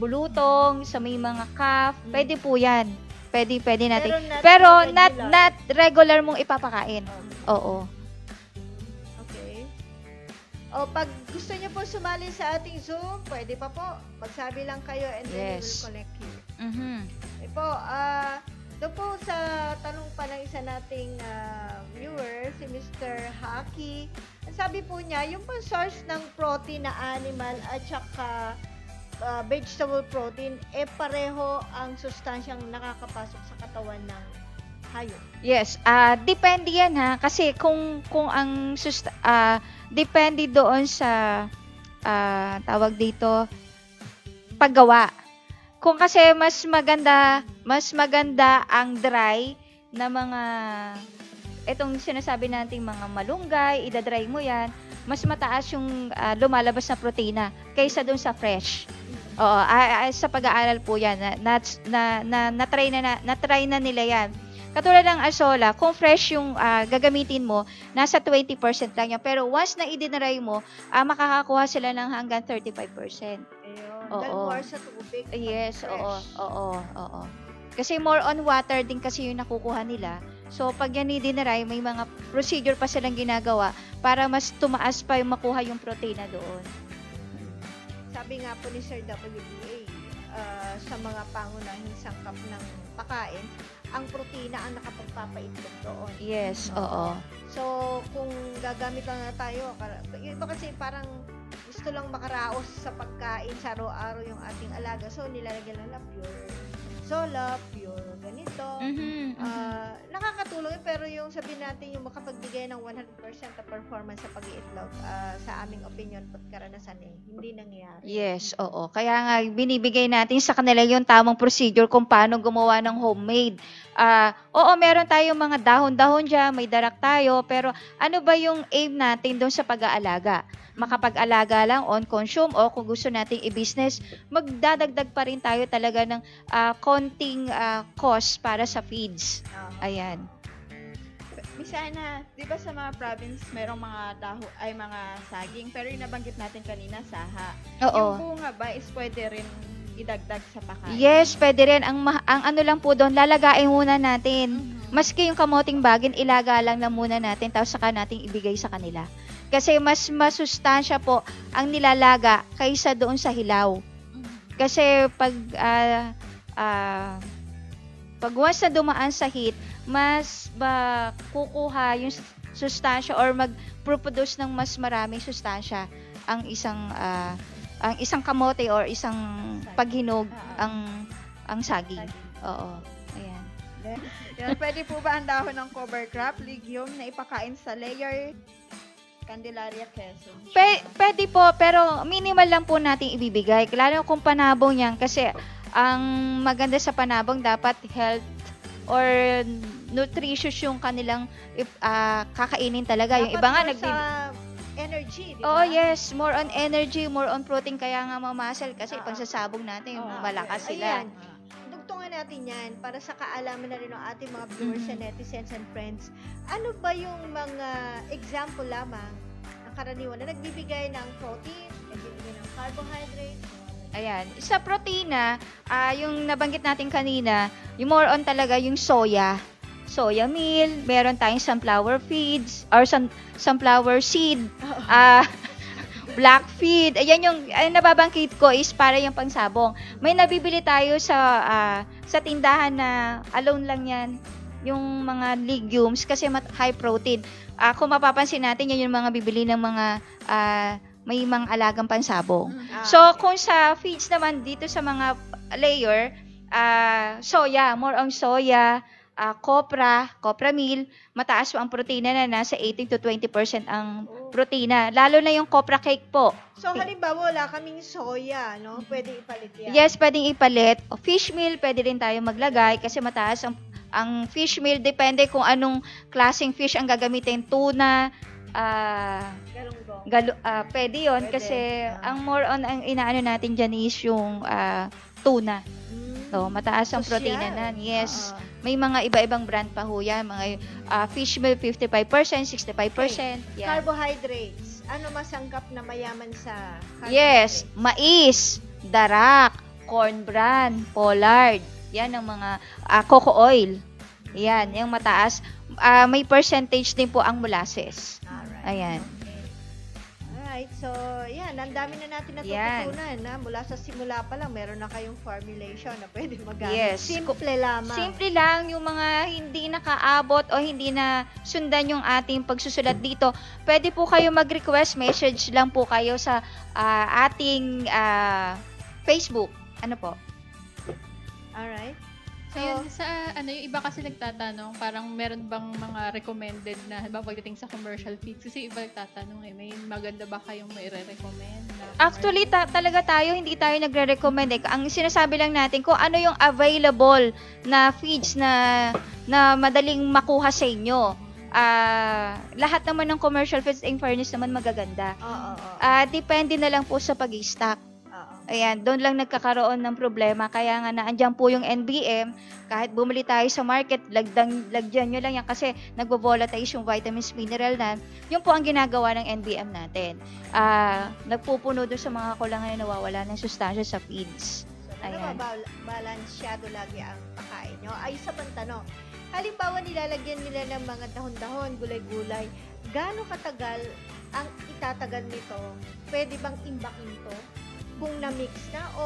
Speaker 3: bulutong, sa may mga calf, pwede po yan. Pwede natin. Pero not regular mong ipapakain. Oo.
Speaker 1: Okay. Pag gusto niyo po sumali sa ating Zoom, pwede pa po. Magsabi lang kayo and then we will connect you.
Speaker 3: Mhm.
Speaker 1: Doon po sa tanong pa ng isa nating viewer, si Mr. Haki, sabi po niya, yung pang source ng protein na animal at saka vegetable protein, pareho ang sustansyang nakakapasok sa katawan ng hayop.
Speaker 3: Yes, depende yan kasi kung ang depende doon sa tawag dito paggawa. Kung kasi mas maganda ang dry na mga itong sinasabi nating mga malunggay, idadry mo yan, mas mataas yung lumalabas na protina kaysa doon sa fresh. Oo, sa pag-aaral po yan, na-try na nila yan. Katulad ng asola, kung fresh yung gagamitin mo, nasa 20% lang yan. Pero once na i-dry mo, makakakuha sila ng hanggang 35%.
Speaker 1: Ayun.
Speaker 3: Oo.
Speaker 1: Dahil more sa tubig. pag
Speaker 3: Yes,
Speaker 1: fresh.
Speaker 3: oo. Kasi more on water din kasi yung nakukuha nila. So, pag yan i-dry, may mga procedure pa silang ginagawa para mas tumaas pa yung makuha yung protein na doon.
Speaker 1: Sabi nga po ni Sir WBA, sa mga pangunahing sangkap ng pakain, ang protina ang nakapagpapaitlog doon.
Speaker 3: Yes, oo.
Speaker 1: So, kung gagamit lang na tayo, yung iba kasi parang gusto lang makaraos sa pagkain sa araw-araw yung ating alaga. So, nilalagyan lang na pure sola, pure ganito. Nakakatulong yun, pero yung sabihin natin yung makapagbigay ng 100% na performance sa pag-iitlog, sa aming opinion at karanasan hindi nangyayari.
Speaker 3: Yes, oo. Kaya nga, binibigay natin sa kanila yung tamang procedure kung paano gumawa ng homemade. Oo, meron tayong mga dahon-dahon dyan, may darak tayo, pero ano ba yung aim natin doon sa pag-aalaga? Makapag-alaga lang, on-consume, o kung gusto nating i-business, magdadagdag pa rin tayo talaga ng konting cost para sa feeds. Ayan.
Speaker 5: Misana, di ba sa mga province, merong mga mga saging, pero yung nabanggit natin kanina, saha.
Speaker 3: Oo.
Speaker 5: Yung bunga ba is pwede rin idagdag sa pakain?
Speaker 3: Yes, pwede rin. Ang ano lang po doon, lalagain muna natin. Maski yung kamoting bagin, ilaga lang na muna natin, tapos saka natin ibigay sa kanila. Kasi mas masustansya po ang nilalaga kaysa doon sa hilaw. Kasi pag once na dumaan sa heat, mas kukuha yung sustansya or mag-produce ng mas maraming sustansya ang isang kamote or isang paghinog ang saging. Oo. Ayan.
Speaker 5: Yan, pwede po ba ang dahon ng cover crop, legume, na ipakain sa layer Candelaria Quezon?
Speaker 3: Pwede po, pero minimal lang po natin ibibigay. Lalo kung panabong yan, kasi ang maganda sa panabong dapat health or nutritious yung kanilang kakainin talaga. Yung iba nga
Speaker 1: energy, di ba?
Speaker 3: Oh, yes. More on energy, more on protein. Kaya nga mamasal kasi pagsasabog natin, malakas sila.
Speaker 1: Ayan. Dugtungan natin yan para sa kaalaman na rin ng ating mga viewers and netizens and friends. Ano ba yung mga example lamang ng karaniwan na nagbibigay ng protein, nagbibigay ng carbohydrates,
Speaker 3: Ayan. Sa protina, yung nabanggit natin kanina, yung more on talaga yung soya. Soya meal, meron tayong sunflower feeds, or sunflower seed, black feed. Ayan yung nababangkit ko is para yung pangsabong. May nabibili tayo sa tindahan na alone lang yan, yung mga legumes kasi high protein. Kung mapapansin natin, yan yung mga bibili ng mga may mga alagang pansabong. So, kung sa feeds naman dito sa mga layer, soya, more on soya, copra meal, mataas po ang protina na nasa 18 to 20% ang protina. Lalo na yung copra cake po.
Speaker 1: So, halimbawa, wala kaming soya, no? Pwede ipalit yan.
Speaker 3: Yes, pwedeng ipalit. O fish meal, pwede rin tayo maglagay kasi mataas ang fish meal. Depende kung anong klaseng fish ang gagamitin. Tuna, pwede yun.
Speaker 1: Pwede.
Speaker 3: Kasi ang more on, ang inaano natin dyan is yung tuna. So, mataas ang protina na. Yes. May mga iba-ibang brand pa ho yan. Mga fish meal 55%, 65%. Yan.
Speaker 1: Carbohydrates. Ano masangkap na mayaman sa carbohydrates?
Speaker 3: Yes. Mais, darak, corn bran, pollard. Yan ang mga coco oil. Yan, yung mataas. May percentage din po ang molasses.
Speaker 1: Alright.
Speaker 3: Ayan.
Speaker 1: Alright, so yan, ang dami na natin natututunan. Mula sa simula pa lang, meron na kayong formulation na pwede magamit.
Speaker 3: Yes.
Speaker 1: Simple lamang.
Speaker 3: Simple lang, yung mga hindi nakaabot o hindi na sundan yung ating pagsusulat dito, pwede po kayo mag-request, message lang po kayo sa ating Facebook. Ano po?
Speaker 1: Alright.
Speaker 2: So, yung iba kasi nagtatanong, parang meron bang mga recommended na, halimbawa pagdating sa commercial feeds, kasi iba nagtatanong may maganda ba kayong may recommend na
Speaker 3: Actually, talaga tayo, hindi tayo nagre-recommend. Ang sinasabi lang natin kung ano yung available na feeds na madaling makuha sa inyo. Lahat naman ng commercial feeds, in fairness naman, magaganda. Depende na lang po sa pag-stock. Ayan, doon lang nagkakaroon ng problema. Kaya nga naandyan po yung NBM. Kahit bumili tayo sa market, lagyan nyo lang yan kasi nagvo-volatile yung vitamins, mineral na. Yun po ang ginagawa ng NBM natin. Nagpupuno doon sa mga kulangan na nawawala ng sustansya sa feeds.
Speaker 1: Ayan. Balansyado lagi ang pakain nyo. Ay, isa pang tanong. Halimbawa, nilalagyan nila ng mga dahon-dahon, gulay-gulay. Gaano katagal ang itatagal nito? Pwede bang imbakin to? Kung na-mix na o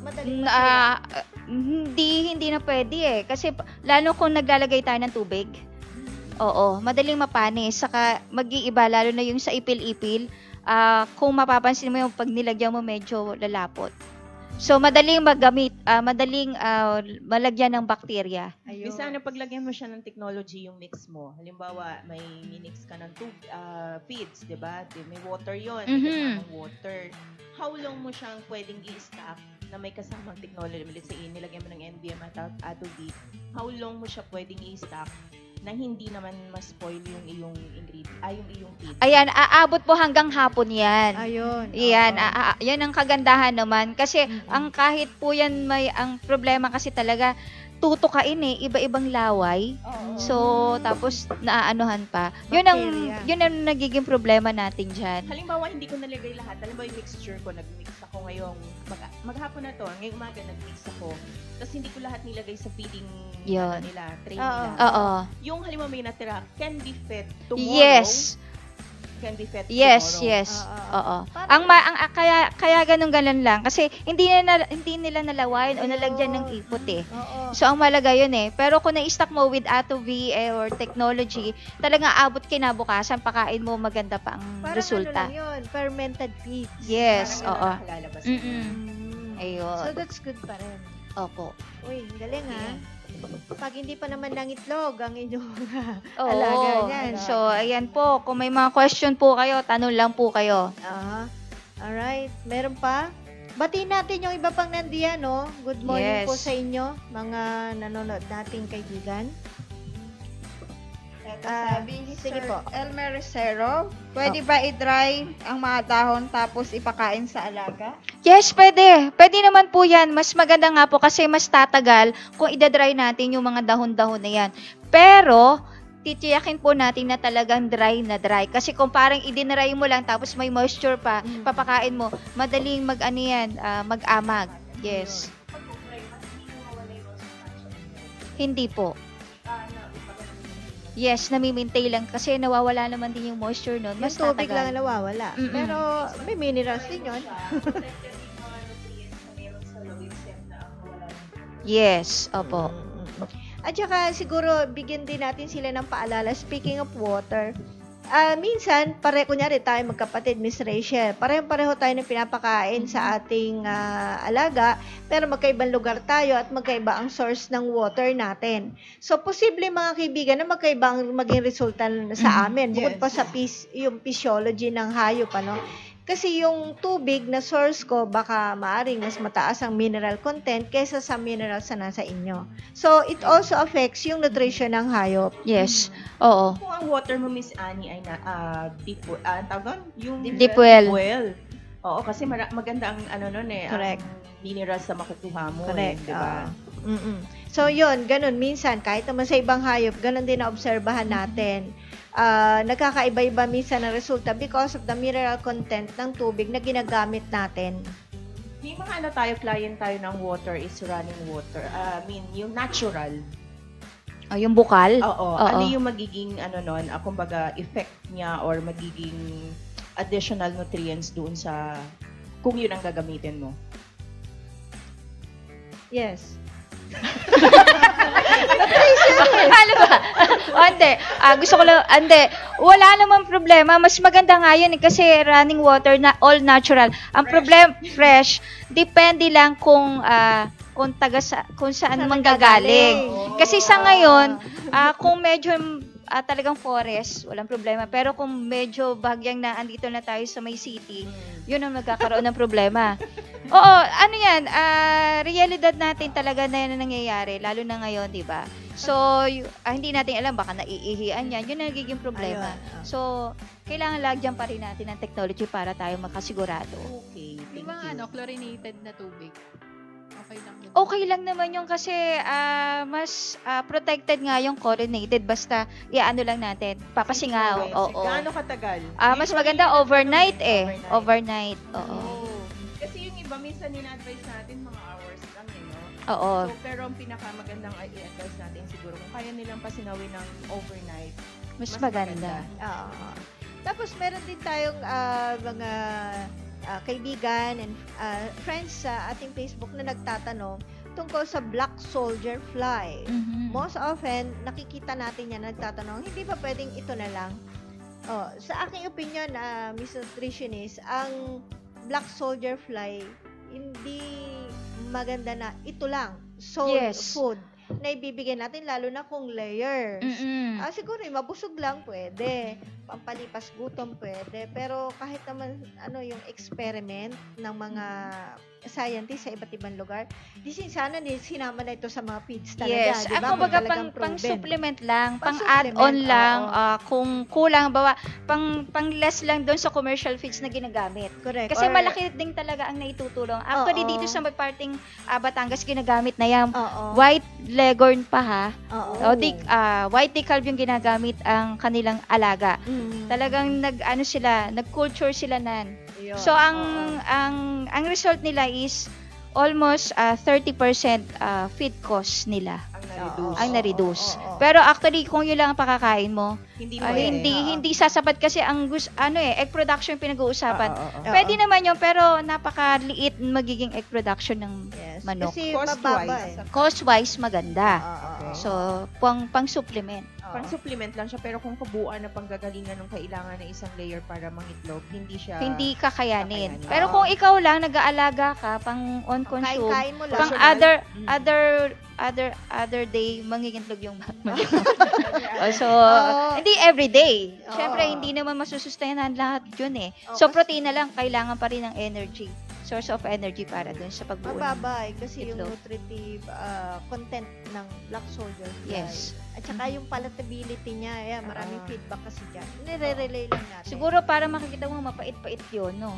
Speaker 1: madaling masira?
Speaker 3: Hindi na pwede kasi lalo kung naglalagay tayo ng tubig. Oo, madaling mapanis. Saka mag-iiba, lalo na yung sa ipil-ipil. Kung mapapansin mo yung pag nilagyan mo medyo lalapot. So, madaling magamit, madaling malagyan ng bakterya.
Speaker 1: Ayun.
Speaker 7: Minsan, paglagyan mo siya ng technology yung mix mo. Halimbawa, may minix ka ng feeds, di ba? May water yon, may kasamang water. How long mo siyang pwedeng i-stack na may kasamang technology? Let's say, nilagyan mo ng NBM at Atobi. How long mo siya pwedeng i-stack na hindi naman ma-spoil yung iyong ingredient, yung iyong feed?
Speaker 3: Ayan, aabot po hanggang hapon yan.
Speaker 1: Ayun.
Speaker 3: Yan, yan ang kagandahan naman. Kasi ang kahit po yan ang problema kasi talaga, tutukain iba-ibang laway. So, tapos naaanuhan pa. Yun ang nagiging problema natin dyan.
Speaker 7: Halimbawa, hindi ko nalagay lahat. Halimbawa, yung mixture ko, nag-mix ako ngayong, maghapon na to, ngayong umaga, nag-mix ako. Tapos hindi ko lahat nilagay sa feeding nila, tray nila.
Speaker 3: Oo.
Speaker 7: Yung halimbawa may natira, can be fed tomorrow.
Speaker 3: Yes.
Speaker 7: Can be fed
Speaker 3: Yes,
Speaker 7: tomorrow.
Speaker 3: yes. Oo. Kaya ganun lang kasi hindi nila nalawayan o nalagyan ng ipot So ang malaga yun Pero kung na-stock mo with Atovi or technology, talagang aabot kinabukasan, pakain mo, maganda pa ang
Speaker 1: Parang
Speaker 3: resulta.
Speaker 1: ano lang yun, fermented feeds.
Speaker 3: Yes, oo.
Speaker 7: Lalabas.
Speaker 3: Ayun.
Speaker 1: So that's good pa rin.
Speaker 3: Opo.
Speaker 1: Uy, galing Pag hindi pa naman ng itlog ang inyong
Speaker 3: Oo.
Speaker 1: alaga yan.
Speaker 3: So, ayan po. Kung may mga question po kayo, tanong lang po kayo.
Speaker 1: Alright. Meron pa? Batiin natin yung iba pang nandiyan, no? Good morning
Speaker 3: Yes.
Speaker 1: po sa inyo, mga nanonood nating kaibigan.
Speaker 5: Sabi ni
Speaker 1: sige
Speaker 5: Sir
Speaker 1: po.
Speaker 5: Elmer Recero, pwede ba i-dry ang mga dahon tapos ipakain sa alaga?
Speaker 3: Yes, pwede. Pwede naman po yan. Mas maganda nga po kasi mas tatagal kung idadry natin yung mga dahon-dahon na yan. Pero, titiyakin po natin na talagang dry na dry. Kasi kung parang idinry mo lang tapos may moisture pa, papakain mo, madaling mag-amag. Yes. Hindi po. Yes, nami-maintain lang kasi nawawala naman din yung moisture nun.
Speaker 1: Yung
Speaker 3: Mas
Speaker 1: tubig
Speaker 3: tatagal.
Speaker 1: lang nawawala.
Speaker 3: Mm-mm.
Speaker 1: Pero may minerals din yun.
Speaker 3: Yes, opo.
Speaker 1: At saka siguro bigyan din natin sila ng paalala. Speaking of water, minsan, kunyari tayo magkapatid, Miss Rachel, pareho-pareho tayo ng pinapakain sa ating alaga, pero magkaibang lugar tayo at magkaiba ang source ng water natin. So, posible mga kaibigan na magkaiba ang maging resulta sa amin, bukod pa sa yung physiology ng hayop, ano? Kasi yung tubig na source ko, baka maaring mas mataas ang mineral content kaysa sa minerals na nasa inyo. So, it also affects yung nutrition ng hayop.
Speaker 3: Yes. Oo.
Speaker 7: Kung ang water mo, Miss Annie, ay deep tawag doon? Yung
Speaker 3: Deep well.
Speaker 7: Oo, kasi maganda ang
Speaker 1: Correct.
Speaker 7: ang minerals na makukuha mo.
Speaker 1: Correct.
Speaker 7: Di ba?
Speaker 1: So, yun, ganun. Minsan, kahit naman sa ibang hayop, ganun din na-obserbahan natin. Nagkakaiba-iba minsan ang resulta because of the mineral content ng tubig na ginagamit natin.
Speaker 7: May mga client tayo ng water is running water. Yung natural.
Speaker 3: Yung bukal?
Speaker 7: Oo. Ano yung magiging, kumbaga, effect niya or magiging additional nutrients doon sa, kung yun ang gagamitin mo?
Speaker 1: Yes.
Speaker 3: Ano ba? Hindi. Gusto ko lang, wala namang problema. Mas maganda nga yun kasi running water na all natural. Ang problem, fresh. Depende lang kung saan manggagaling. Kasi sa ngayon, kung medyo talagang forest, walang problema. Pero kung medyo bahagyang na andito na tayo sa may city, yun ang nagkakaroon ng problema. Oo, realidad natin talaga na yan ang nangyayari, lalo na ngayon, di ba? So, hindi natin alam, baka naiihian yan, yun ang nagiging problema.
Speaker 1: Ayun.
Speaker 3: So, kailangan lagyan pa rin natin ng technology para tayo makasigurado.
Speaker 7: Okay, thank
Speaker 2: Yung mga
Speaker 7: you.
Speaker 2: chlorinated na tubig. Okay lang din.
Speaker 3: Okay lang naman yung kasi mas protected nga yung chlorinated basta iano lang natin, papasingaw. Oo.
Speaker 7: Gaano katagal?
Speaker 3: Mas
Speaker 7: Usually,
Speaker 3: maganda overnight
Speaker 7: Overnight.
Speaker 3: Overnight. Oo.
Speaker 7: Kasi yung iba, minsan in-advise natin mga hours lang, no?
Speaker 3: Oo.
Speaker 7: So, pero ang pinakamagandang i-advise natin siguro, kung kaya nilang pasinawin ng overnight,
Speaker 3: Mas maganda.
Speaker 1: Oo. Tapos, meron din tayong mga kaibigan and friends sa ating Facebook na nagtatanong tungkol sa black soldier fly.
Speaker 3: Mhm.
Speaker 1: Most often, nakikita natin yan, nagtatanong, hindi ba pwedeng ito na lang? Sa aking opinion, Miss Nutritionist, ang black soldier fly, hindi maganda na ito lang, food na ibibigay natin, lalo na kung layers.
Speaker 3: Mm-mm.
Speaker 1: Siguro, mabusog lang pwede. Pampalipas gutom pwede. Pero kahit naman, yung experiment ng mga scientists sa iba't ibang lugar, sana sinama na ito sa mga feeds talaga.
Speaker 3: Yes.
Speaker 1: Diba?
Speaker 3: Ako baga
Speaker 1: Talagang
Speaker 3: pang
Speaker 1: proven.
Speaker 3: supplement lang, pang
Speaker 1: Pang-supplement,
Speaker 3: add-on lang,
Speaker 1: oo.
Speaker 3: kung kulang, pang less lang doon sa commercial feeds na ginagamit.
Speaker 1: Correct.
Speaker 3: Kasi
Speaker 1: Or-
Speaker 3: malaki din talaga ang naitutulong. Actually,
Speaker 1: Oo.
Speaker 3: dito sa may parting Batangas, ginagamit na yan.
Speaker 1: Oo.
Speaker 3: White Leghorn pa ha.
Speaker 1: Oo.
Speaker 3: White decalb yung ginagamit ang kanilang alaga.
Speaker 1: Mm.
Speaker 3: Talagang nag-culture sila nan.
Speaker 1: Yun.
Speaker 3: So ang result nila is almost 30% feed cost nila ang na-reduce.
Speaker 1: Oo.
Speaker 3: Pero actually kung yun lang ang pakakain mo,
Speaker 7: hindi
Speaker 3: hindi sasapat kasi ang egg production yung pinag-uusapan.
Speaker 1: Oo.
Speaker 3: Pwede naman yun pero napakaliit magiging egg production ng
Speaker 1: Yes.
Speaker 3: manok.
Speaker 1: Kasi
Speaker 7: Cost-wise.
Speaker 1: mababa eh.
Speaker 3: Cost-wise maganda.
Speaker 1: Oo.
Speaker 3: So pang-supplement.
Speaker 7: Pang supplement lang siya, pero kung kabuuan na panggagalingan ng kailangan ng isang layer para mangitlog, hindi siya...
Speaker 3: Hindi kakayanin.
Speaker 7: kakayanin.
Speaker 3: Pero kung ikaw lang nag-aalaga ka pang on consume,
Speaker 1: Kain-kain mo lang.
Speaker 3: pang other day mangingitlog yung manok. So hindi every day.
Speaker 1: Oo.
Speaker 3: Syempre hindi naman masusustainahan lahat 'yun eh. So protein na lang kailangan pa rin ng energy. Source of energy para dun sa pagbuo. ng-
Speaker 1: Mababa eh, kasi yung
Speaker 3: itlog.
Speaker 1: nutritive content ng black soldier fly.
Speaker 3: Yes.
Speaker 1: At saka yung palatability niya, maraming
Speaker 7: Ah.
Speaker 1: feedback kasi dyan. Nire-relay lang natin.
Speaker 3: Siguro para makikita mo mapait-pait 'yun, no.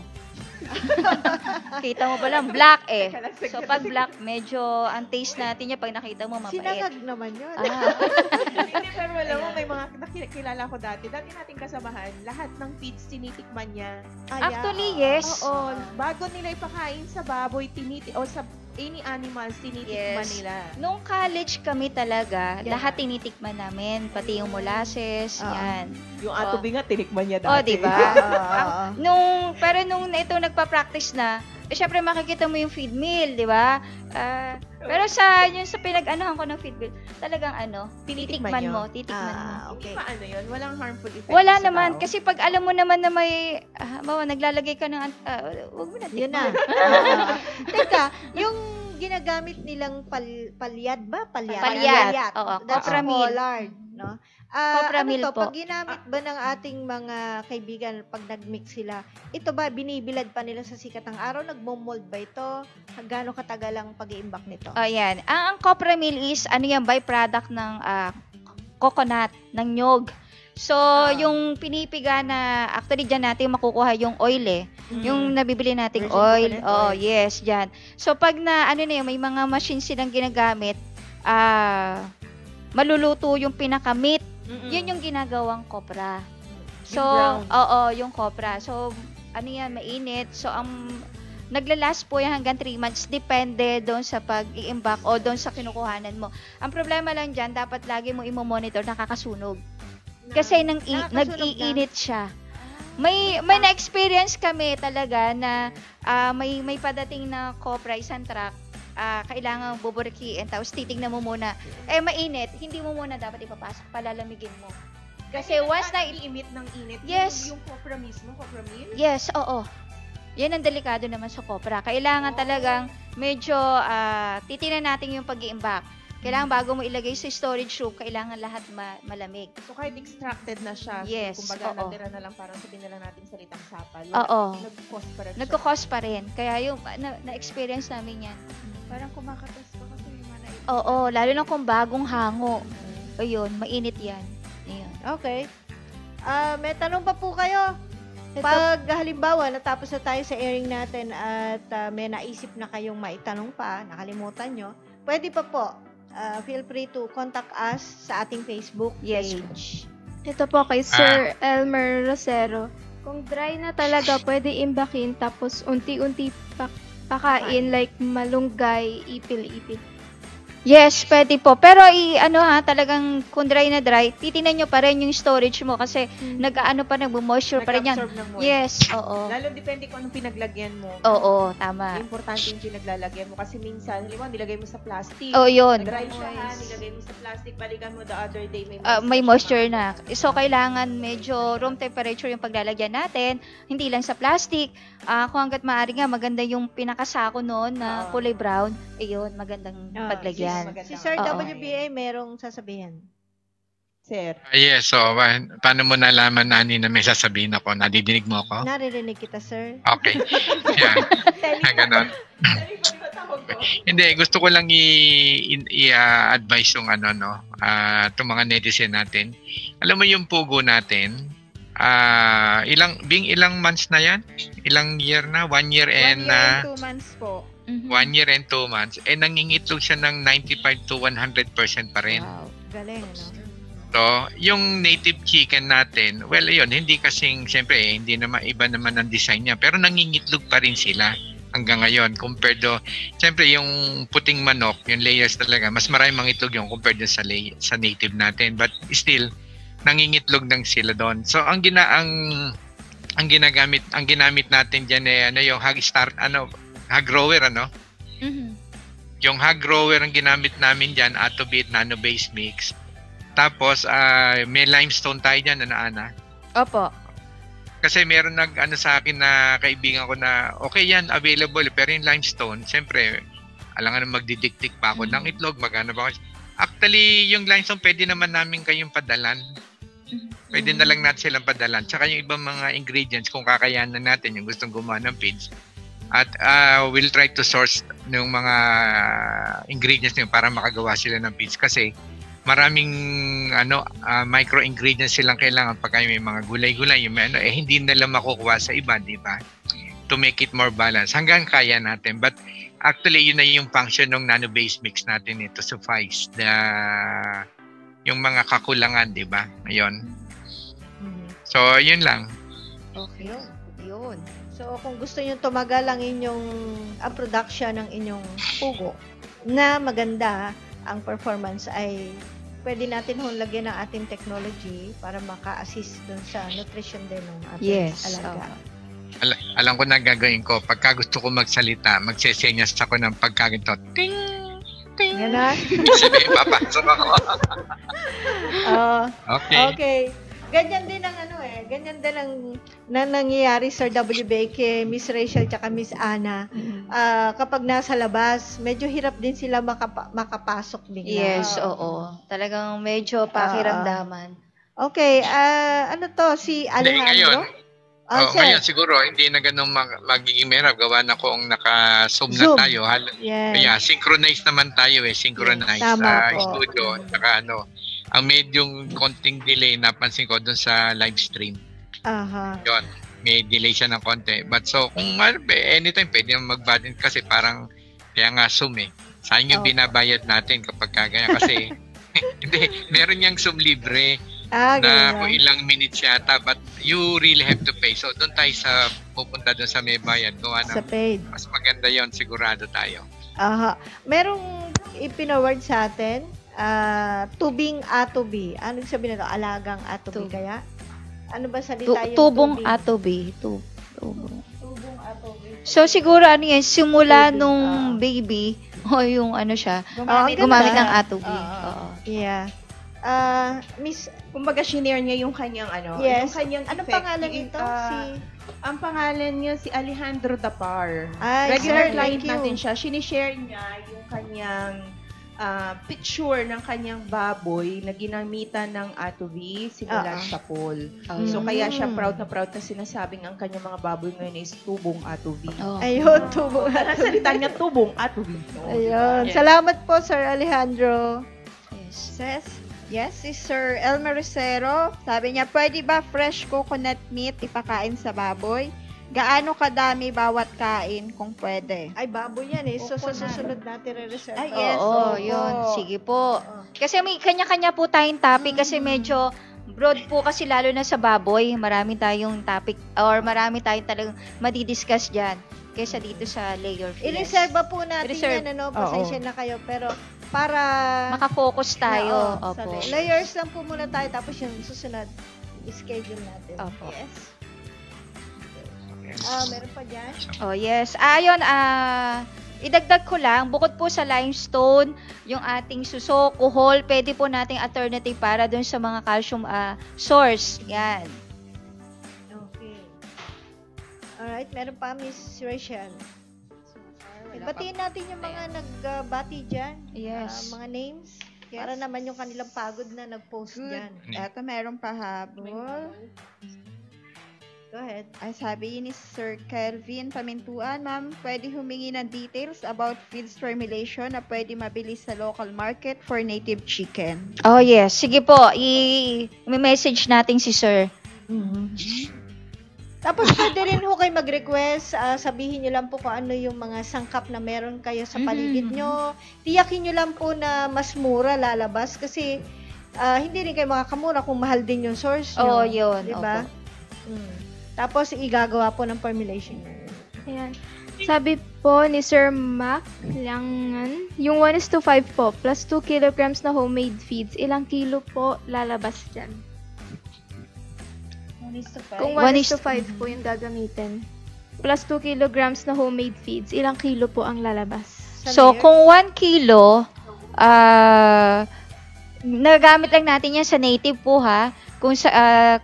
Speaker 3: Kita mo pa lang black eh. So pag black, medyo ang taste natin niya pag nakita mo mapait.
Speaker 1: Sinangag naman yun.
Speaker 7: Hindi, pero alam mo, may mga nakilala ko dati nating kasamahan, lahat ng feeds tinitikman niya.
Speaker 3: Actually, yes.
Speaker 7: Oo, bago nila ipakain sa baboy, o sa any animals, tinitikman
Speaker 3: Yes.
Speaker 7: nila.
Speaker 3: Nung college kami talaga,
Speaker 1: Yeah.
Speaker 3: lahat tinitikman namin, pati yung molasses, yan.
Speaker 7: Yung atubi nga, tinikman niya
Speaker 3: Oh,
Speaker 7: dati.
Speaker 3: di ba? Pero nung ito nagpa-practice na, syempre makikita mo yung feed meal, di ba? Pero sa pinag-anuhan ko ng feed meal, talagang
Speaker 7: Tinikman
Speaker 3: titikman
Speaker 7: nyo?
Speaker 3: mo, titikman mo.
Speaker 7: Okay. Paano yun? Walang harmful effect
Speaker 3: Wala
Speaker 7: sa
Speaker 3: naman,
Speaker 7: tao?
Speaker 3: kasi pag alam mo naman na may, naglalagay ka ng, wag mo na
Speaker 1: Yun na.
Speaker 3: tikman.
Speaker 1: Teka, yung ginagamit nilang palyad ba?
Speaker 3: Palyat. Oo,
Speaker 1: That's
Speaker 3: copramil.
Speaker 1: collard, no?
Speaker 3: Copramil
Speaker 1: Ano to,
Speaker 3: po.
Speaker 1: pag ginamit ba ng ating mga kaibigan, pag nag-mix sila, ito ba, binibilad pa nila sa sikat ng araw? Nagmo-mold ba ito? Gaano katagal ang pag-iimbak nito?
Speaker 3: Ayan. Ang copramil is, byproduct ng coconut, ng nyog. So, yung pinipiga na, actually dyan natin makukuha yung oil Yung nabibili nating
Speaker 1: Virgin
Speaker 3: oil.
Speaker 1: coconut oil.
Speaker 3: Yes, dyan. So, pag may mga machine silang ginagamit, maluluto yung pinakamit. Yun yung ginagawang kopra. So,
Speaker 7: brown.
Speaker 3: yung kopra. So, mainit. So, naglalast po yan hanggang 3 months. Depende doon sa pag-iimbak o doon sa kinukuhanan mo. Ang problema lang dyan, dapat lagi mo i-monitor nakakasunog. Kasi
Speaker 1: Nakakasunog
Speaker 3: nag-iinit siya. May na-experience kami talaga na may padating na kopra, isang truck, kailangan buburikiin, tapos titignan mo muna, mainit, hindi mo muna dapat ipapasok, palalamigin mo. Kasi once na
Speaker 7: i-emit ng init,
Speaker 3: Yes.
Speaker 7: yung copra mismo, copramil?
Speaker 3: Yes, oo. Yan ang delikado naman sa kopra. Kailangan talagang medyo titingnan natin yung pag-iimbak. Kailangan bago mo ilagay sa storage room, kailangan lahat malamig.
Speaker 7: So kahit extracted na siya,
Speaker 3: Yes,
Speaker 7: kumbaga
Speaker 3: oo.
Speaker 7: natira na lang, parang sabihin na lang natin salitang sapal.
Speaker 3: Oo.
Speaker 7: Nag-cost pa rin siya.
Speaker 3: Nagko-cost pa rin. Kaya yung na-experience namin yan.
Speaker 5: Parang kumakatas pa kasi yung mga
Speaker 3: Oo, lalo na kung bagong hango. Ayun, mainit yan. Ayun.
Speaker 1: Okay. May tanong pa po kayo? Pag halimbawa, natapos na tayo sa airing natin at may naisip na kayong maitanong pa, nakalimutan nyo, pwede pa po. Feel free to contact us sa ating Facebook
Speaker 3: Yes.
Speaker 1: page.
Speaker 6: Ito po kay Sir Elmer Rosero. Kung dry na talaga, pwede imbakin tapos unti-unti pakain like malunggay, ipil-ipil.
Speaker 3: Yes, pwede po. Pero talagang kung dry na dry, titingnan nyo pa rin yung storage mo kasi nagmo-moisture pa rin yan.
Speaker 7: Nag-absorb ng moisture.
Speaker 3: Yes, oo.
Speaker 7: Lalo depende kung anong pinaglagyan mo.
Speaker 3: Oo, tama.
Speaker 7: Importante yung pinaglalagyan mo kasi minsan, halimbawa, nilagay mo sa plastic.
Speaker 3: Oo, yun.
Speaker 7: Dry siya ha, nilagay mo sa plastic, balikan mo the other day,
Speaker 3: May moisture na. So, kailangan medyo room temperature yung paglalagyan natin. Hindi lang sa plastic. Kung hanggat maaari nga, maganda yung pinakasako noon na kulay brown. Ayun, magandang paglagyan.
Speaker 1: Si Sir
Speaker 3: Oo.
Speaker 1: WBA merong sasabihin.
Speaker 7: Sir.
Speaker 4: Yes, so paano mo nalaman na may sasabihin ako? Nadidinig mo ako?
Speaker 1: Narinig kita, Sir.
Speaker 4: Okay. Yeah. Ganon. Hindi, gusto ko lang i-advise yung itong mga netizen natin. Alam mo yung pugo natin, ilang months na yan? Ilang year na? 1 year and
Speaker 5: 2 months po.
Speaker 4: 1 year and 2 months. Nangingitlog siya ng 95 to 100% pa rin.
Speaker 3: Wow.
Speaker 1: Galing, ano?
Speaker 4: So, yung native chicken natin, well, yun, hindi kasing, siyempre, hindi naman, iba naman ang design niya, pero nangingitlog pa rin sila hanggang ngayon. Compared to, siyempre, yung puting manok, yung layers talaga, mas maraming mangitlog yung compared to sa native natin. But still, nangingitlog lang sila doon. So, ang ginamit natin diyan yung hog grower, Yung hog grower ang ginamit namin diyan, Atobit nano-base mix. Tapos may limestone tayo diyan, Ana.
Speaker 3: Opo.
Speaker 4: Kasi meron sa akin na kaibigan ko na okay yan, available, pero yung limestone, siyempre, alangan na magdidiktik pa ako ng itlog, magana ba ako. Actually, yung limestone pwede naman namin kayong padalan. Pwede na lang natin silang padalan. Tsaka yung ibang mga ingredients, kung kakayanan natin, yung gustong gumawa ng feeds. At we'll try to source ng mga ingredients nyo para makagawa sila ng feeds. Kasi maraming micro ingredients silang kailangan pagka may mga gulay-gulay, yung hindi nila makukuha sa iba, di ba? To make it more balanced. Hanggang kaya natin. But Actually, yun na yung function ng nano-based mix natin to suffice yung mga kakulangan, di ba? Ngayon. So, yun lang.
Speaker 3: Okay.
Speaker 1: Yun. So, kung gusto nyo tumagal ang production ng inyong pugo na maganda ang performance, ay pwede natin lagyan ng ating technology para maka-assist dun sa nutrition din ng ating alaga.
Speaker 4: Alam ko na gagawin ko. Pagka gusto ko magsalita, magsesenyas ako ng pagkaginto. Ting! Ting!
Speaker 1: Ganon?
Speaker 4: Sabi, papasok ako. Okay.
Speaker 1: Okay. Ganyan din ang ganyan din ang nangyayari sa WBA kay Miss Rachel tsaka Miss Ana. Kapag nasa labas, medyo hirap din sila makapasok bigla.
Speaker 3: Yes, oo. Talagang medyo pakiramdaman.
Speaker 1: Okay, si Alejandro?
Speaker 4: Ngayon siguro hindi na ganun magiging mahirap. Gawa na kung naka-zoom na tayo. Kaya synchronize naman tayo synchronize sa studio. Saka ang medyong konting delay napansin ko doon sa live stream. Yun, may delay siya ng konti. But so, kung anytime pwede naman mag-button kasi parang kaya nga Zoom Saan yung binabayad natin kapag kagaya kasi hindi, meron niyang Zoom libre na kung ilang minutes yata but you really have to pay. So, doon tayo pupunta doon sa may bayad.
Speaker 1: Sa paid.
Speaker 4: Mas maganda yon sigurado tayo.
Speaker 1: Merong ipinaward sa atin, tubing atobi. Anong sabihin na ito? Alagang atobi kaya? Ano ba salita yung
Speaker 3: tubong
Speaker 1: tubing?
Speaker 3: atobi.
Speaker 1: Tubong atobi.
Speaker 3: So, siguro simula nung baby, yung siya, gumamit ng atobi.
Speaker 1: Yeah. Miss,
Speaker 7: kumbaga shinare niya yung kanyang
Speaker 1: yes.
Speaker 7: yung kanyang
Speaker 1: Anong
Speaker 7: effect.
Speaker 1: pangalan nito?
Speaker 7: Ang pangalan niya si Alejandro Tapar.
Speaker 1: Ay,
Speaker 7: Regular
Speaker 1: sir,
Speaker 7: client
Speaker 1: thank you.
Speaker 7: natin siya. Sinishare niya yung kanyang picture ng kanyang baboy na ginamitan ng atobi simula sa poll. So kaya siya proud na sinasabing ang kanyang mga baboy ngayon is tubong atobi.
Speaker 1: Ayun, tubong atobi.
Speaker 7: Salita niya tubong atobi.
Speaker 1: Ayun. Salamat po, Sir Alejandro.
Speaker 5: Yes, si Sir Elmer Rosero, sabi niya, pwede ba fresh coconut meat ipakain sa baboy? Gaano kadami bawat kain kung pwede?
Speaker 1: Ay, baboy yan So, sa susunod natin re-reserve.
Speaker 5: Ay, yes.
Speaker 3: Yun. Sige po. Kasi may kanya-kanya po tayong topic kasi medyo broad po kasi lalo na sa baboy. Marami tayong topic or marami tayong talagang madidiscuss dyan kaysa dito sa layer flesh.
Speaker 1: I-reserve po natin yan, pasensya na kayo. Pero, para
Speaker 3: makafocus tayo.
Speaker 1: Opo. Layers lang po muna tayo tapos yung susunod schedule natin.
Speaker 3: Opo.
Speaker 1: Yes. Meron pa dyan?
Speaker 3: Yes. Ayun, idagdag ko lang, bukod po sa limestone, yung ating suso, kuhol, pwede po nating alternative para dun sa mga calcium source. Yan.
Speaker 1: Okay. Alright, meron pa, Miss Rachel. Batiin natin yung mga nagbati dyan.
Speaker 3: Yes.
Speaker 1: Mga names. Para naman yung kanilang pagod na nag-post dyan.
Speaker 5: Eto, meron pa habol.
Speaker 1: Go ahead.
Speaker 5: Ay, sabi ni Sir Kelvin Pamintuan, ma'am, pwede humingi ng details about feeds formulation na pwede mabili sa local market for native chicken.
Speaker 3: Yes. Sige po, i-message natin si Sir.
Speaker 1: Tapos pwede rin kayo mag-request, sabihin nyo lang po kung ano yung mga sangkap na meron kayo sa paligid nyo. Tiyakin nyo lang po na mas mura lalabas kasi hindi rin kayo makakamura kung mahal din yung source nyo.
Speaker 3: Yun.
Speaker 1: Diba? Tapos igagawa po ng formulation.
Speaker 6: Ayan. Sabi po ni Sir Mac Langan, yung 1:5 po, plus 2 kilograms na homemade feeds, ilang kilo po lalabas dyan?
Speaker 7: 1:5.
Speaker 6: Kung 1:5 po yung gagamitin, plus 2 kilograms na homemade feeds, ilang kilo po ang lalabas?
Speaker 3: So, kung 1 kilo, nagamit lang natin yan sa native po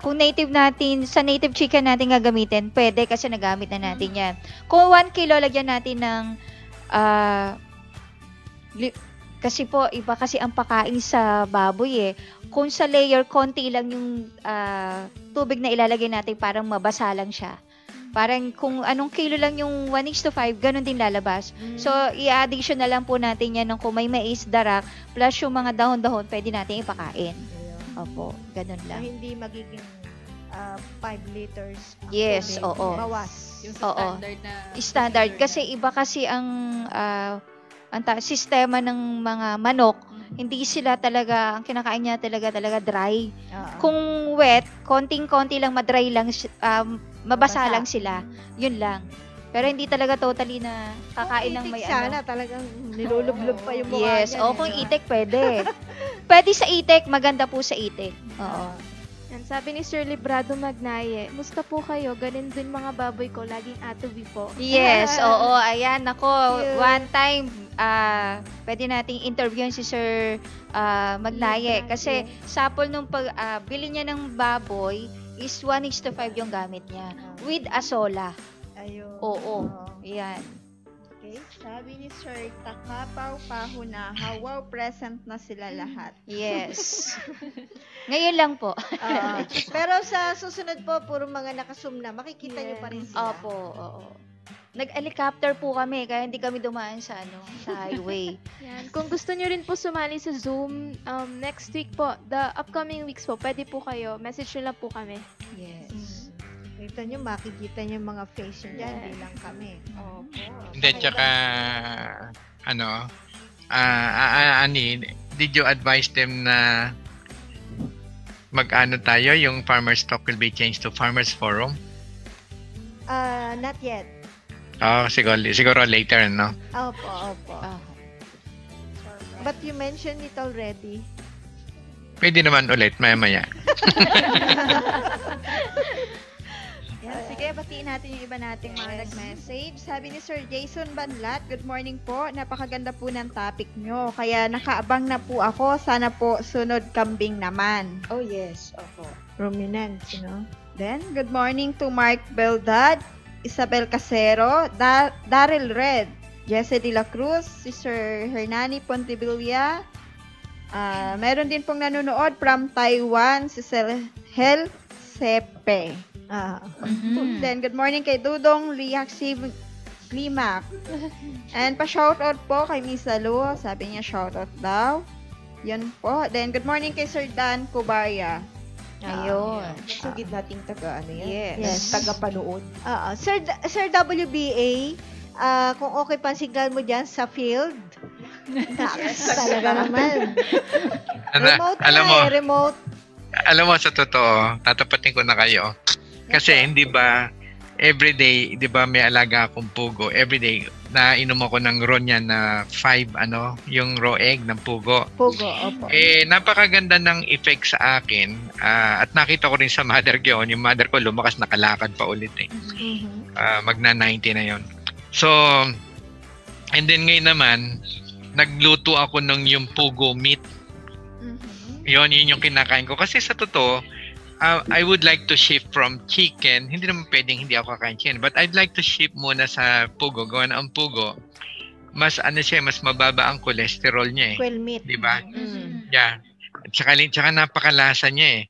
Speaker 3: kung native natin, sa native chicken natin gagamitin, pwede kasi nagamit na natin yan. Kung 1 kilo, lagyan natin ng, kasi po, iba kasi ang pakain sa baboy Kung sa layer, konti lang yung tubig na ilalagay natin, parang mabasa lang siya. Parang kung anong kilo lang yung 1:5, ganun din lalabas. So, i-addition na lang po natin yan kung may mais, darak, plus yung mga dahon-dahon, pwede natin ipakain. Opo, ganun lang.
Speaker 1: Hindi magiging 5 liters. ang
Speaker 3: Yes,
Speaker 1: tubig.
Speaker 3: oo.
Speaker 1: Bawas.
Speaker 2: Yung sa
Speaker 3: Oo.
Speaker 2: standard na
Speaker 3: Standard.
Speaker 2: procedure
Speaker 3: Kasi iba kasi ang sistema ng mga manok. Hindi sila talaga, ang kinakain niya talaga dry.
Speaker 1: Oo.
Speaker 3: Kung wet, konting-konti lang, madry lang, mabasa
Speaker 1: Basa.
Speaker 3: lang sila. Yun lang. Pero hindi talaga totally na kakain ng
Speaker 1: Kung
Speaker 3: may
Speaker 1: itik sana, talagang nilulublob pa yung mukha
Speaker 3: Yes,
Speaker 1: niya.
Speaker 3: o kung itik pwede. Pwede sa itik, maganda po sa itik. Oo.
Speaker 6: Yan, sabi ni Sir Librado Magnaye, musta po kayo? Ganun din mga baboy ko, laging atubi po.
Speaker 3: Yes, oo, ayan, ako,
Speaker 1: Cute.
Speaker 3: one time, pwede nating interviewin si Sir Magnaye. Kasi sample nung bili niya ng baboy is 1:5 yung gamit niya. With asola.
Speaker 1: Ayun.
Speaker 3: Oo, yan.
Speaker 5: Okay, sabi ni Sir Takapaw Pahunaha, wow, present na sila lahat.
Speaker 3: Yes. Ngayon lang po.
Speaker 1: Oo. Pero sa susunod po, puro mga nakasum na, makikita niyo pa rin sila.
Speaker 3: Opo, oo. Nag-helicopter po kami, kaya hindi kami dumaan sa highway.
Speaker 6: Yan. Kung gusto nyo rin po sumali sa Zoom, next week po, the upcoming weeks po, pwede po kayo, message nyo lang po kami.
Speaker 3: Yes.
Speaker 1: Kita niyo, makikita niyo yung mga face niyo dyan, di lang kami.
Speaker 4: Hindi, tsaka, did you advise them na mag-ano tayo, yung farmer's talk will be changed to farmer's forum?
Speaker 1: Not yet.
Speaker 4: Oh, siguro later, no?
Speaker 1: Opo. But you mentioned it already.
Speaker 4: Pwede naman ulit, maya-maya.
Speaker 5: Yan, sige, batiin natin yung iba nating mga nag-message. Sabi ni Sir Jason Banlat, good morning po. Napakaganda po ng topic nyo. Kaya nakaabang na po ako. Sana po sunod kambing naman.
Speaker 1: Oh, yes. Opo. Ruminants,
Speaker 5: Then, good morning to Mark Beldad, Isabel Casero, Daryl Red, Jesse De La Cruz, si Sir Hernani Pontevilla. Meron din pong nanonood from Taiwan, si Hel Sepe. Then, good morning kay Dudong Liaksib Limak. And pa-shoutout po kay Miss Lu. Sabi niya shoutout daw. Yan po. Then, good morning kay Sir Dan Cubaya.
Speaker 3: Ayun.
Speaker 7: Sa nating taga,
Speaker 3: Yes.
Speaker 7: taga-panood.
Speaker 1: Sir WBA, kung okay pa signal mo dyan sa field. Talaga naman. Remote remote.
Speaker 4: Alam mo, sa totoo, tatapatin ko na kayo. Kasi hindi ba, everyday, di ba may alaga akong pugo, everyday, nainom ako ng Ronya na 5, yung raw egg ng pugo.
Speaker 1: Pugo, opo.
Speaker 4: Napakaganda ng effect sa akin. At nakita ko rin sa mother ko, yung mother ko lumakas, nakalakad pa ulit eh. Magna 90 na yon. So, and then ngayon naman, nagluto ako ng yung pugo meat. Yun yung kinakain ko. Kasi sa totoo, I would like to shift from chicken. Hindi naman pwedeng hindi ako kakain chicken. But I'd like to shift muna sa pugo. Gawa na ang pugo. Mas mas mababa ang cholesterol niya eh.
Speaker 1: Quail meat.
Speaker 4: Diba? Yeah. Tsaka napakalasa niya eh.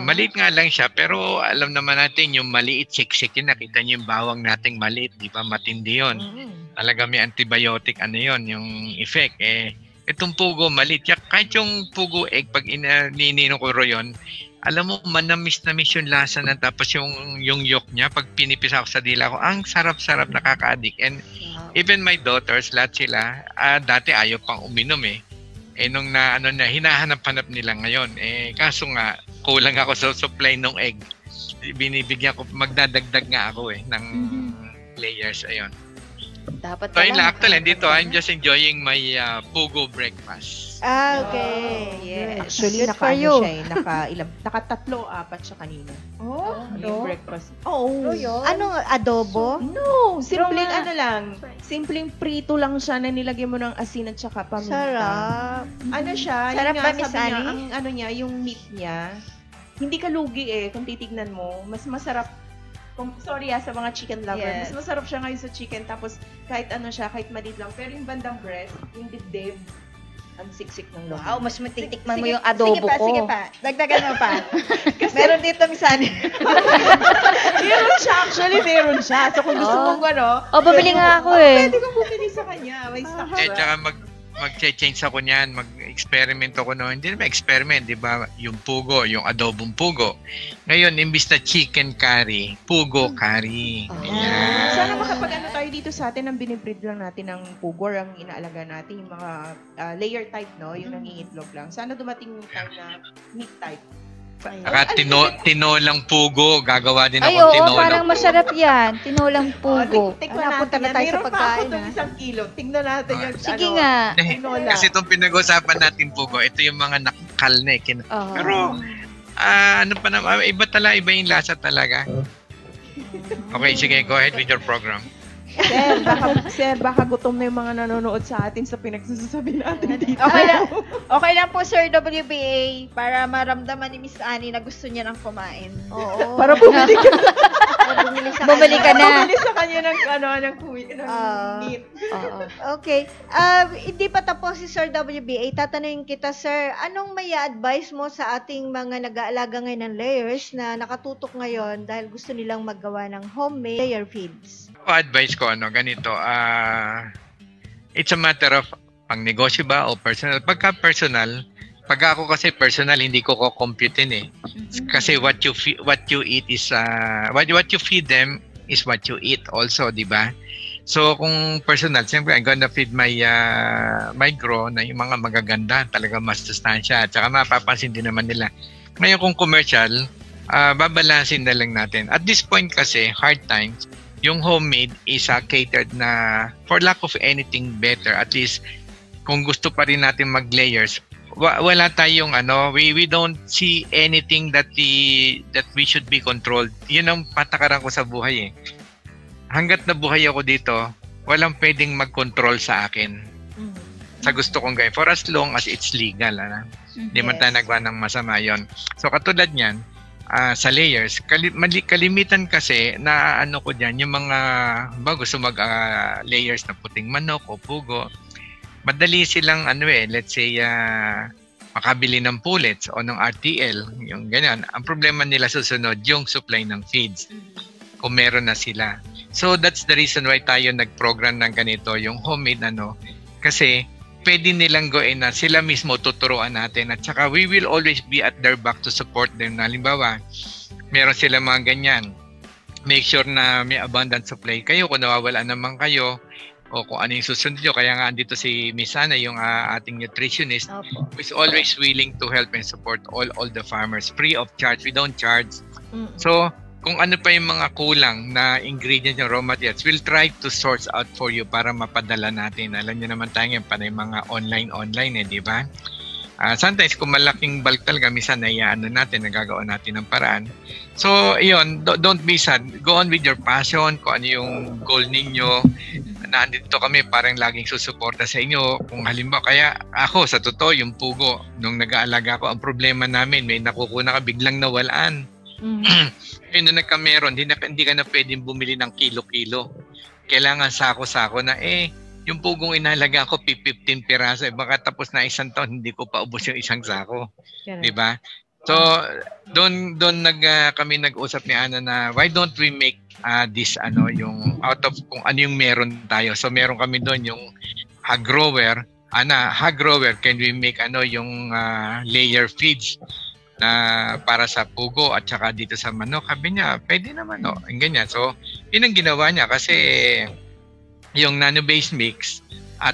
Speaker 4: Maliit nga lang siya, pero alam naman natin yung maliit, siksik yun. Nakita niyo yung bawang nating maliit, di ba? Matindi yun. Talaga may antibiotic, yun, yung effect. Itong pugo, maliit. Kahit yung pugo egg, pag ninino ko ro yun, alam mo, manamis-namis yung lasa na tapos yung yolk niya, pag pinipis ako sa dila ko, ang sarap-sarap, nakaka-addict. And even my daughters, lahat sila, dati ayaw pang uminom eh. Nung hinahanap-hanap nila ngayon. Kaso nga, kulang ako sa supply ng egg. Binibigyan ko, magdadagdag nga ako ng layers, ayun.
Speaker 3: Dapat
Speaker 4: So, yun lang, actually, dito, I'm just enjoying my pugo breakfast.
Speaker 1: Okay.
Speaker 3: Yes.
Speaker 7: Actually,
Speaker 1: Good for you.
Speaker 7: naka-3, 4 siya kanina.
Speaker 1: No?
Speaker 7: Breakfast.
Speaker 1: Anong adobo?
Speaker 7: No, simpleng simpleng prito lang siya na nilagyan mo ng asin at saka paminta.
Speaker 1: Sarap.
Speaker 7: Siya,
Speaker 5: Sarap
Speaker 7: yun
Speaker 5: ba,
Speaker 7: nga,
Speaker 5: Miss
Speaker 7: sabi niya,
Speaker 5: Annie?
Speaker 7: ang yung meat niya, hindi ka lugi kung titignan mo. Mas masarap, sorry sa mga chicken lover,
Speaker 5: Yes.
Speaker 7: mas masarap siya ngayon sa chicken, tapos kahit kahit maliit lang, pero yung bandang breast, yung dibdib, ang siksik ng loob.
Speaker 3: Wow, mas matitikman mo
Speaker 5: Sige-
Speaker 3: yung adobo ko.
Speaker 5: Sige pa. Dagdagan mo pa. Meron dito, Miss Annie.
Speaker 7: Meron siya. So kung gusto mong
Speaker 3: Pabili nga ako eh.
Speaker 7: pwede kong bumili sa kanya. May stock siya.
Speaker 4: Tsaka mag-change ako niyan, mag-experiment ako no. Hindi naman experiment, di ba? Yung pugo, yung adobong pugo. Ngayon, imbis na chicken curry, pugo curry. Ayan.
Speaker 7: Sana makapag-ano tayo dito sa atin, ang binibreed lang natin ng pugor, ang inaalaga natin, yung mga layer type, no? Yung nangingitlog lang. Sana dumating yung time na meat type.
Speaker 4: Saka tinolang pugo. Gagawa din
Speaker 3: Ay,
Speaker 4: ako
Speaker 3: oo,
Speaker 4: tinolang
Speaker 3: parang
Speaker 4: pugo.
Speaker 3: masarap yan. Tinolang pugo.
Speaker 7: Tikman
Speaker 1: Napunta
Speaker 7: natin
Speaker 1: na tayo
Speaker 7: yan.
Speaker 1: sa
Speaker 7: Meron pa
Speaker 1: pagkain,
Speaker 7: ako doon
Speaker 1: ha?
Speaker 7: 1 kilo. Tingnan natin yung
Speaker 3: Sige nga.
Speaker 7: tinola.
Speaker 4: Kasi itong pinag-usapan natin pugo, ito yung mga nakakal na eh.
Speaker 3: Oo.
Speaker 4: Pero, ano pa naman, iba yung lasa talaga. Okay, sige, go ahead with your program.
Speaker 7: Sir, baka gutom na yung mga nanonood sa atin sa pinagsasabi natin dito.
Speaker 5: Okay lang po, Sir WBA, para maramdaman ni Miss Annie na gusto niya nang kumain.
Speaker 1: Oo.
Speaker 7: Para bumili ka
Speaker 3: Bumili ka na.
Speaker 7: Bumili sa kanya ng meat.
Speaker 3: Oo.
Speaker 1: Okay. Hindi pa tapos si Sir WBA. Tatanungin kita, Sir, anong may advice mo sa ating mga nag-aalaga ngayon ng layers na nakatutok ngayon dahil gusto nilang maggawa ng homemade layer feeds?
Speaker 4: Advice ko, ganito, it's a matter of pang negosyo ba o personal. Pagka personal, pag ako kasi personal, hindi ko ko-computein eh. Kasi what you eat is, what you feed them is what you eat also, di ba? So, kung personal, siyempre, I'm gonna feed my grow na yung mga magaganda, talaga mas sustansya, at saka mapapansin din naman nila. Ngayon, kung commercial, babalansin na lang natin. At this point kasi, hard times, yung homemade is catered na for lack of anything better. At least, kung gusto pa rin natin mag-layers, wala tayong we don't see anything that we should be controlled. Yun ang patakaran ko sa buhay eh. Hanggat nabuhay ako dito, walang pwedeng mag-control sa akin. Sa gusto kong gawin. For as long as it's legal. Hindi man tayo nagawa ng masama yon. So katulad niyan, sa layers, kalimitan kasi na ko dyan, yung mga gusto layers na puting manok o pugo, madali silang let's say makabili ng pullets o ng RTL, yung ganyan. Ang problema nila susunod, yung supply ng feeds, kung meron na sila. So that's the reason why tayo nag-program ng ganito, yung homemade kasi pwede nilang gawin na sila mismo tuturuan natin, at saka we will always be at their back to support them. Halimbawa, meron sila mga ganyan, make sure na may abundant supply kayo. Kung nawawala naman kayo o kung ano yung susunod nyo, kaya nga andito si Miss Ana, yung ating nutritionist, who is always willing to help and support all the farmers free of charge. We don't charge. So kung ano pa yung mga kulang na ingredients yung raw materials, we'll try to source out for you para mapadala natin. Alam niyo naman tayo ngayon, panay mga online di ba? Sometimes kung malaking bulk talaga, minsan natin, nagagawa natin ng paraan. So, yun, don't be sad. Go on with your passion, kung ano yung goal ninyo. Nandito kami, parang laging susuporta sa inyo. Kung halimbawa, kaya ako, sa totoo, yung pugo, nung nag-aalaga ko, ang problema namin, may nakukuna ka, biglang nawalaan. Yun na nagkameron, hindi ka na pwedeng bumili ng kilo-kilo. Kailangan sako-sako na yung pugong inalaga ko 15 piraso, baka tapos na isang taon hindi ko pa ubos yung isang sako. Di ba? So doon kami nag-usap ni Ana na why don't we make this yung out of kung ano yung meron tayo. So meron kami doon yung hog grower. Hog grower, can we make yung layer feeds na para sa pugo at saka dito sa manok? Sabi niya, pwede naman ang ganyan. So, yun ang ginawa niya kasi yung nano-based mix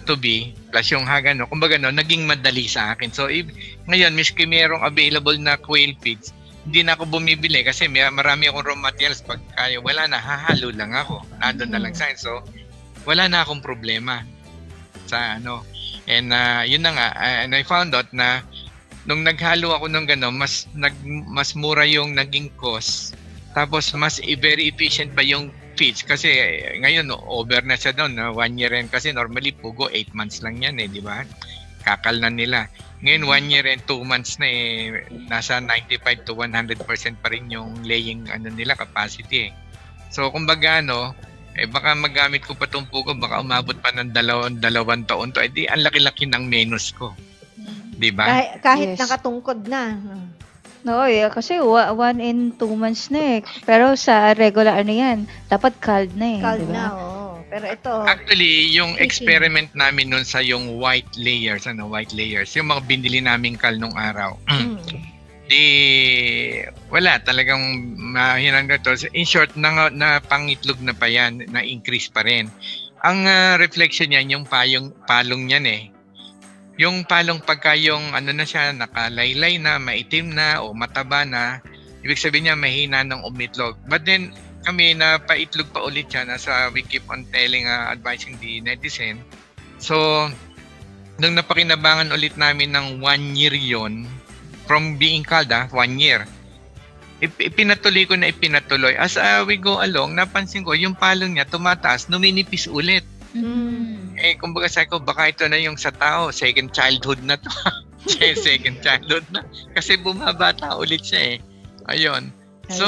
Speaker 4: to be plus yung haga kumbaga naging madali sa akin. So, ngayon, miski merong available na quail feeds, hindi na ako bumibili kasi marami akong raw materials. Pag kaya, wala na, hahalo lang ako. Nandun na lang sa akin. So, wala na akong problema sa And yun na nga, and I found out na nung naghalo ako ng gano'n, mas mura yung naging cost. Tapos mas very efficient pa yung feeds kasi ngayon over na siya doon, 1 year rin kasi normally pugo 8 months lang yan di ba? Kakal na nila. Ngayon 1 year and 2 months na nasa 95 to 100% pa rin yung laying nila capacity. So kumbaga baka magamit ko pa tong pugo, baka umabot pa ng dalawang taon to. Ang laki-laki ng menus ko. Diba?
Speaker 1: Kahit
Speaker 3: Yes.
Speaker 1: nakatungkod na.
Speaker 3: No, kasi 1 and 2 months na Pero sa regular yan, dapat called na
Speaker 1: Called
Speaker 3: diba?
Speaker 1: na, oo. Pero ito,
Speaker 4: Actually, yung
Speaker 1: Speaking.
Speaker 4: experiment namin nun sa yung white layers, yung mga binili naming kal nung araw. Di, wala, talagang mahinang na to. In short, na pangitlog na pa yan, na-increase pa rin. Ang reflection niyan, yung palong niyan eh. Yung palong pagka yung ano na siya, nakalaylay na, maitim na, o mataba na, ibig sabihin niya mahina ng umitlog. But then, kami na paitlog pa ulit siya, we keep on telling, advising the netizen. So, nung napakinabangan ulit namin ng 1 year yon from being called, 1 year, ipinatuloy ko na ipinatuloy. As we go along, napansin ko, yung palong niya tumataas, numinipis ulit. Kumbaga sa ko, baka ito na yung sa tao, second childhood na to. Second childhood na. Kasi bumabata ulit siya eh. Ayun. So,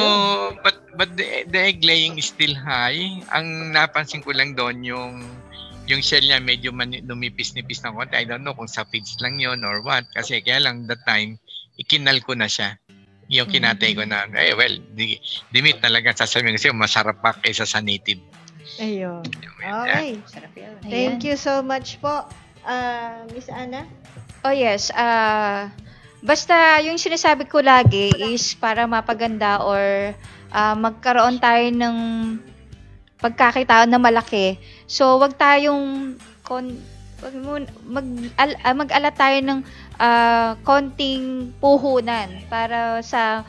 Speaker 4: but the egg laying is still high. Ang napansin ko lang doon, yung shell niya medyo numipis-nipis na konti. I don't know kung sa feeds lang yon or what. Kasi kaya lang that time, ikinal ko na siya. Yung kinatay ko na, di meat talaga sasabihin kasi masarap pa kaysa sa native.
Speaker 1: Ayun. Okay.
Speaker 7: Sarap yan.
Speaker 1: Thank you so much po, Miss Ana.
Speaker 3: Oh yes, basta yung sinasabi ko lagi is para mapaganda or magkaroon tayo ng pagkakitaan na malaki. So wag tayong mag-ala tayo ng konting puhunan para sa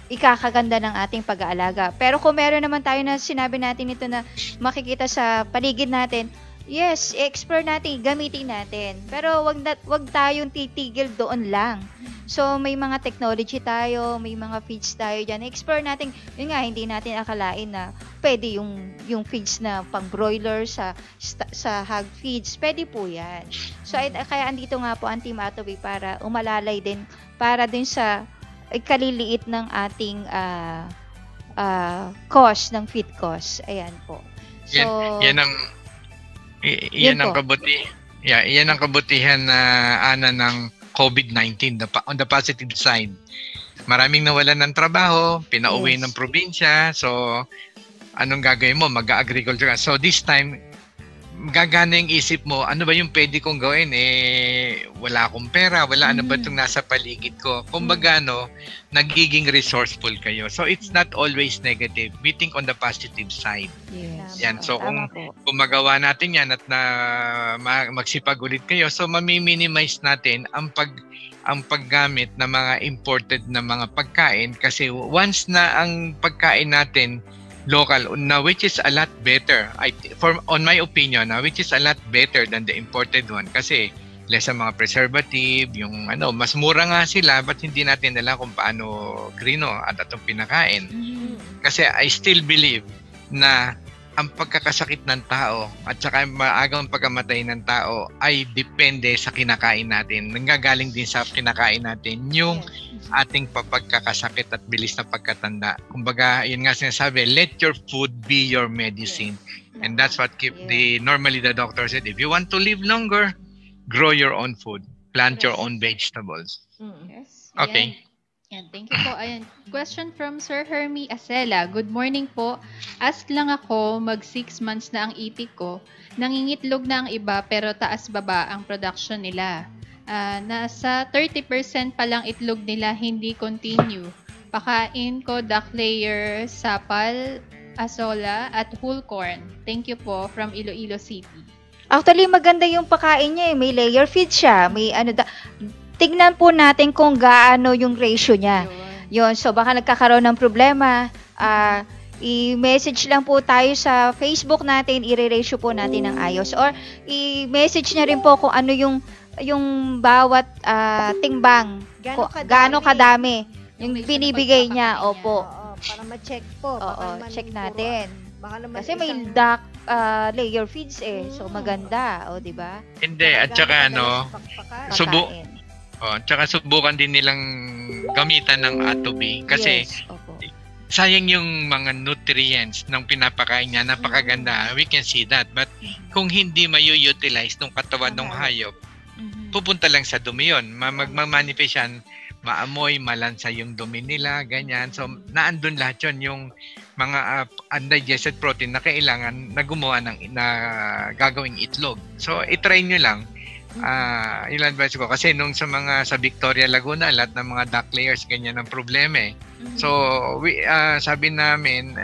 Speaker 3: ikakaganda ng ating pag-aalaga. Pero kung meron naman tayo na sinabi natin ito na makikita sa paligid natin, yes, explore natin, gamitin natin. Pero wag tayong titigil doon lang. So, may mga technology tayo, may mga feeds tayo dyan. Explore natin, yun nga, hindi natin akalain na pwede yung feeds na pang broiler sa hog feeds. Pwede po yan. So, kaya andito nga po ang Team Atobi para umalalay din, para din sa kaliliit ng ating cost, ng feed cost. Ayan po. So, yan ang kabutihan na Ana ng COVID-19 on the positive side. Maraming nawalan ng trabaho, pinauwi ng probinsya. So, anong gagawin mo? Mag-agriculture ka. So, this time, gagana yung isip mo, ano ba yung pwede kong gawin? Wala akong pera, wala ano ba itong nasa paligid ko? Kumbaga, nagiging resourceful kayo. So, it's not always negative. We think on the positive side. yes.
Speaker 4: Yan. So, kung magawa natin yan at magsipag ulit kayo, so, mami-minimize natin ang paggamit ng mga imported na mga pagkain kasi once na ang pagkain natin local na which is a lot better on my opinion which is a lot better than the imported one kasi less ang mga preservative yung mas mura nga sila but hindi natin alam kung paano grino at atong pinakain kasi I still believe na ang pagkakasakit ng tao at saka maagang pagkamatay ng tao ay depende sa kinakain natin. Nanggagaling din sa kinakain natin yung ating pagkakasakit at bilis na pagkatanda. Kumbaga, yun nga sinasabi, let your food be your medicine. And that's what normally the doctor said, if you want to live longer, grow your own food. Plant your own vegetables.
Speaker 2: Yes.
Speaker 4: Okay.
Speaker 2: Yan, thank you po. Ayan, question from Sir Hermie Acela. Good morning po. Ask lang ako, mag 6 months na ang itik ko. Nangingitlog na ang iba pero taas-baba ang production nila. Nasa 30% pa lang itlog nila, hindi continue. Pakain ko duck layer, sapal, asola, at whole corn. Thank you po from Iloilo City.
Speaker 3: Actually, maganda yung pakain niya. May layer feed siya. May tignan po natin kung gaano yung ratio niya. Yun. So, baka nagkakaroon ng problema. I-message lang po tayo sa Facebook natin. I-ratio po natin ng ayos. Or, i-message niya rin po kung ano yung bawat timbang. Gaano kadami. Yung binibigay niya. Opo.
Speaker 1: Para ma-check po.
Speaker 3: Oo, check natin.
Speaker 1: Baka naman
Speaker 3: Kasi may duck layer feeds So, maganda. O, diba?
Speaker 4: Hindi. At saka
Speaker 3: Pakain.
Speaker 4: Tsaka subukan din nilang gamitan ng Atobi kasi sayang yung mga nutrients ng pinapakain niya, napakaganda. We can see that. But kung hindi mayu-utilize ng katawan ng hayop, pupunta lang sa dumi yun. Magmamanifest yan maamoy, malansa yung dumi nila, ganyan. So, naandun lahat yun, yung mga undigested protein na kailangan na gumawa na gagawing itlog. So, itry nyo lang. Yun advice ko. Kasi sa Victoria, Laguna, lahat ng mga duck layers, ganyan ang problema eh. So, sabi namin,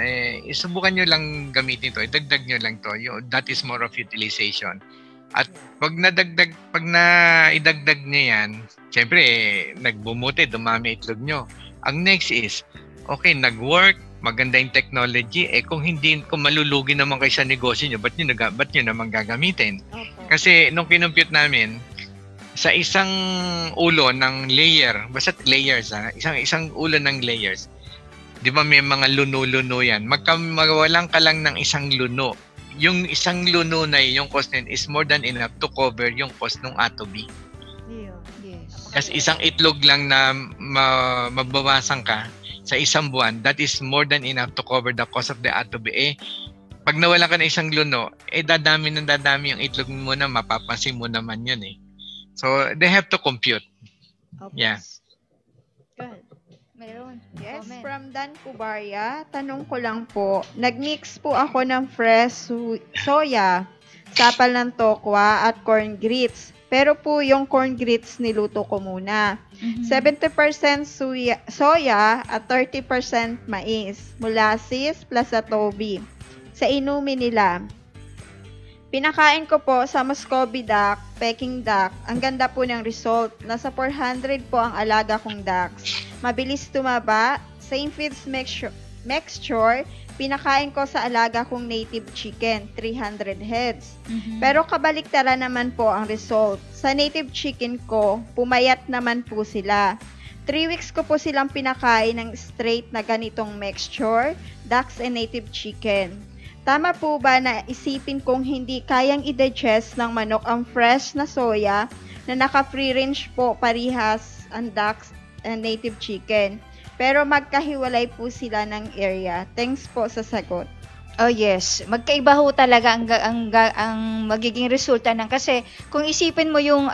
Speaker 4: subukan nyo lang gamitin to. Idagdag nyo lang to. That is more of utilization. At pag idagdag nyo yan, siyempre, nagbumuti, dumami itlog nyo. Ang next is, okay, nag-work, maganda yung technology, kung malulugi naman kayo sa negosyo nyo, ba't nyo naman gagamitin?
Speaker 1: Opo.
Speaker 4: Kasi nung kinumpute namin, sa isang ulo ng layer, basta layers isang ulo ng layers, di ba may mga luno-luno yan, magawalan ka lang ng isang luno. Yung isang luno na yung cost nun is more than enough to cover yung cost ng Atobi.
Speaker 3: Yes.
Speaker 4: Kasi isang itlog lang na mabawasan ka sa isang buwan, that is more than enough to cover the cost of the Atobi. Pag nawala ka ng isang luno, dadami yung itlog mo na, mapapansin mo naman yun eh. So, they have to compute.
Speaker 1: Opo.
Speaker 4: Yeah.
Speaker 1: Good.
Speaker 3: Meron.
Speaker 5: Yes,
Speaker 3: Comment.
Speaker 5: from Dan Cubaria, tanong ko lang po, nagmix po ako ng fresh soya, sapal ng tokwa at corn grits. Pero po yung corn grits niluto ko muna. 70% soya at 30% mais, molasses plus atobi. Sa inumin nila. Pinakain ko po sa Muscovy duck, Peking duck. Ang ganda po ng result. Nasa 400 po ang alaga kong ducks. Mabilis tumaba. Same feeds mixture. Pinakain ko sa alaga kong native chicken, 300 heads. Pero kabaliktaran naman po ang result. Sa native chicken ko, pumayat naman po sila. 3 weeks ko po silang pinakain ng straight na ganitong mixture, ducks and native chicken. Tama po ba na isipin kong hindi kayang i-digest ng manok ang fresh na soya na naka-free range po parihas ang ducks and native chicken? Pero magkahiwalay po sila ng area. Thanks po sa sagot.
Speaker 3: Oh yes, magkaiba ho talaga ang magiging resulta kasi kung isipin mo yung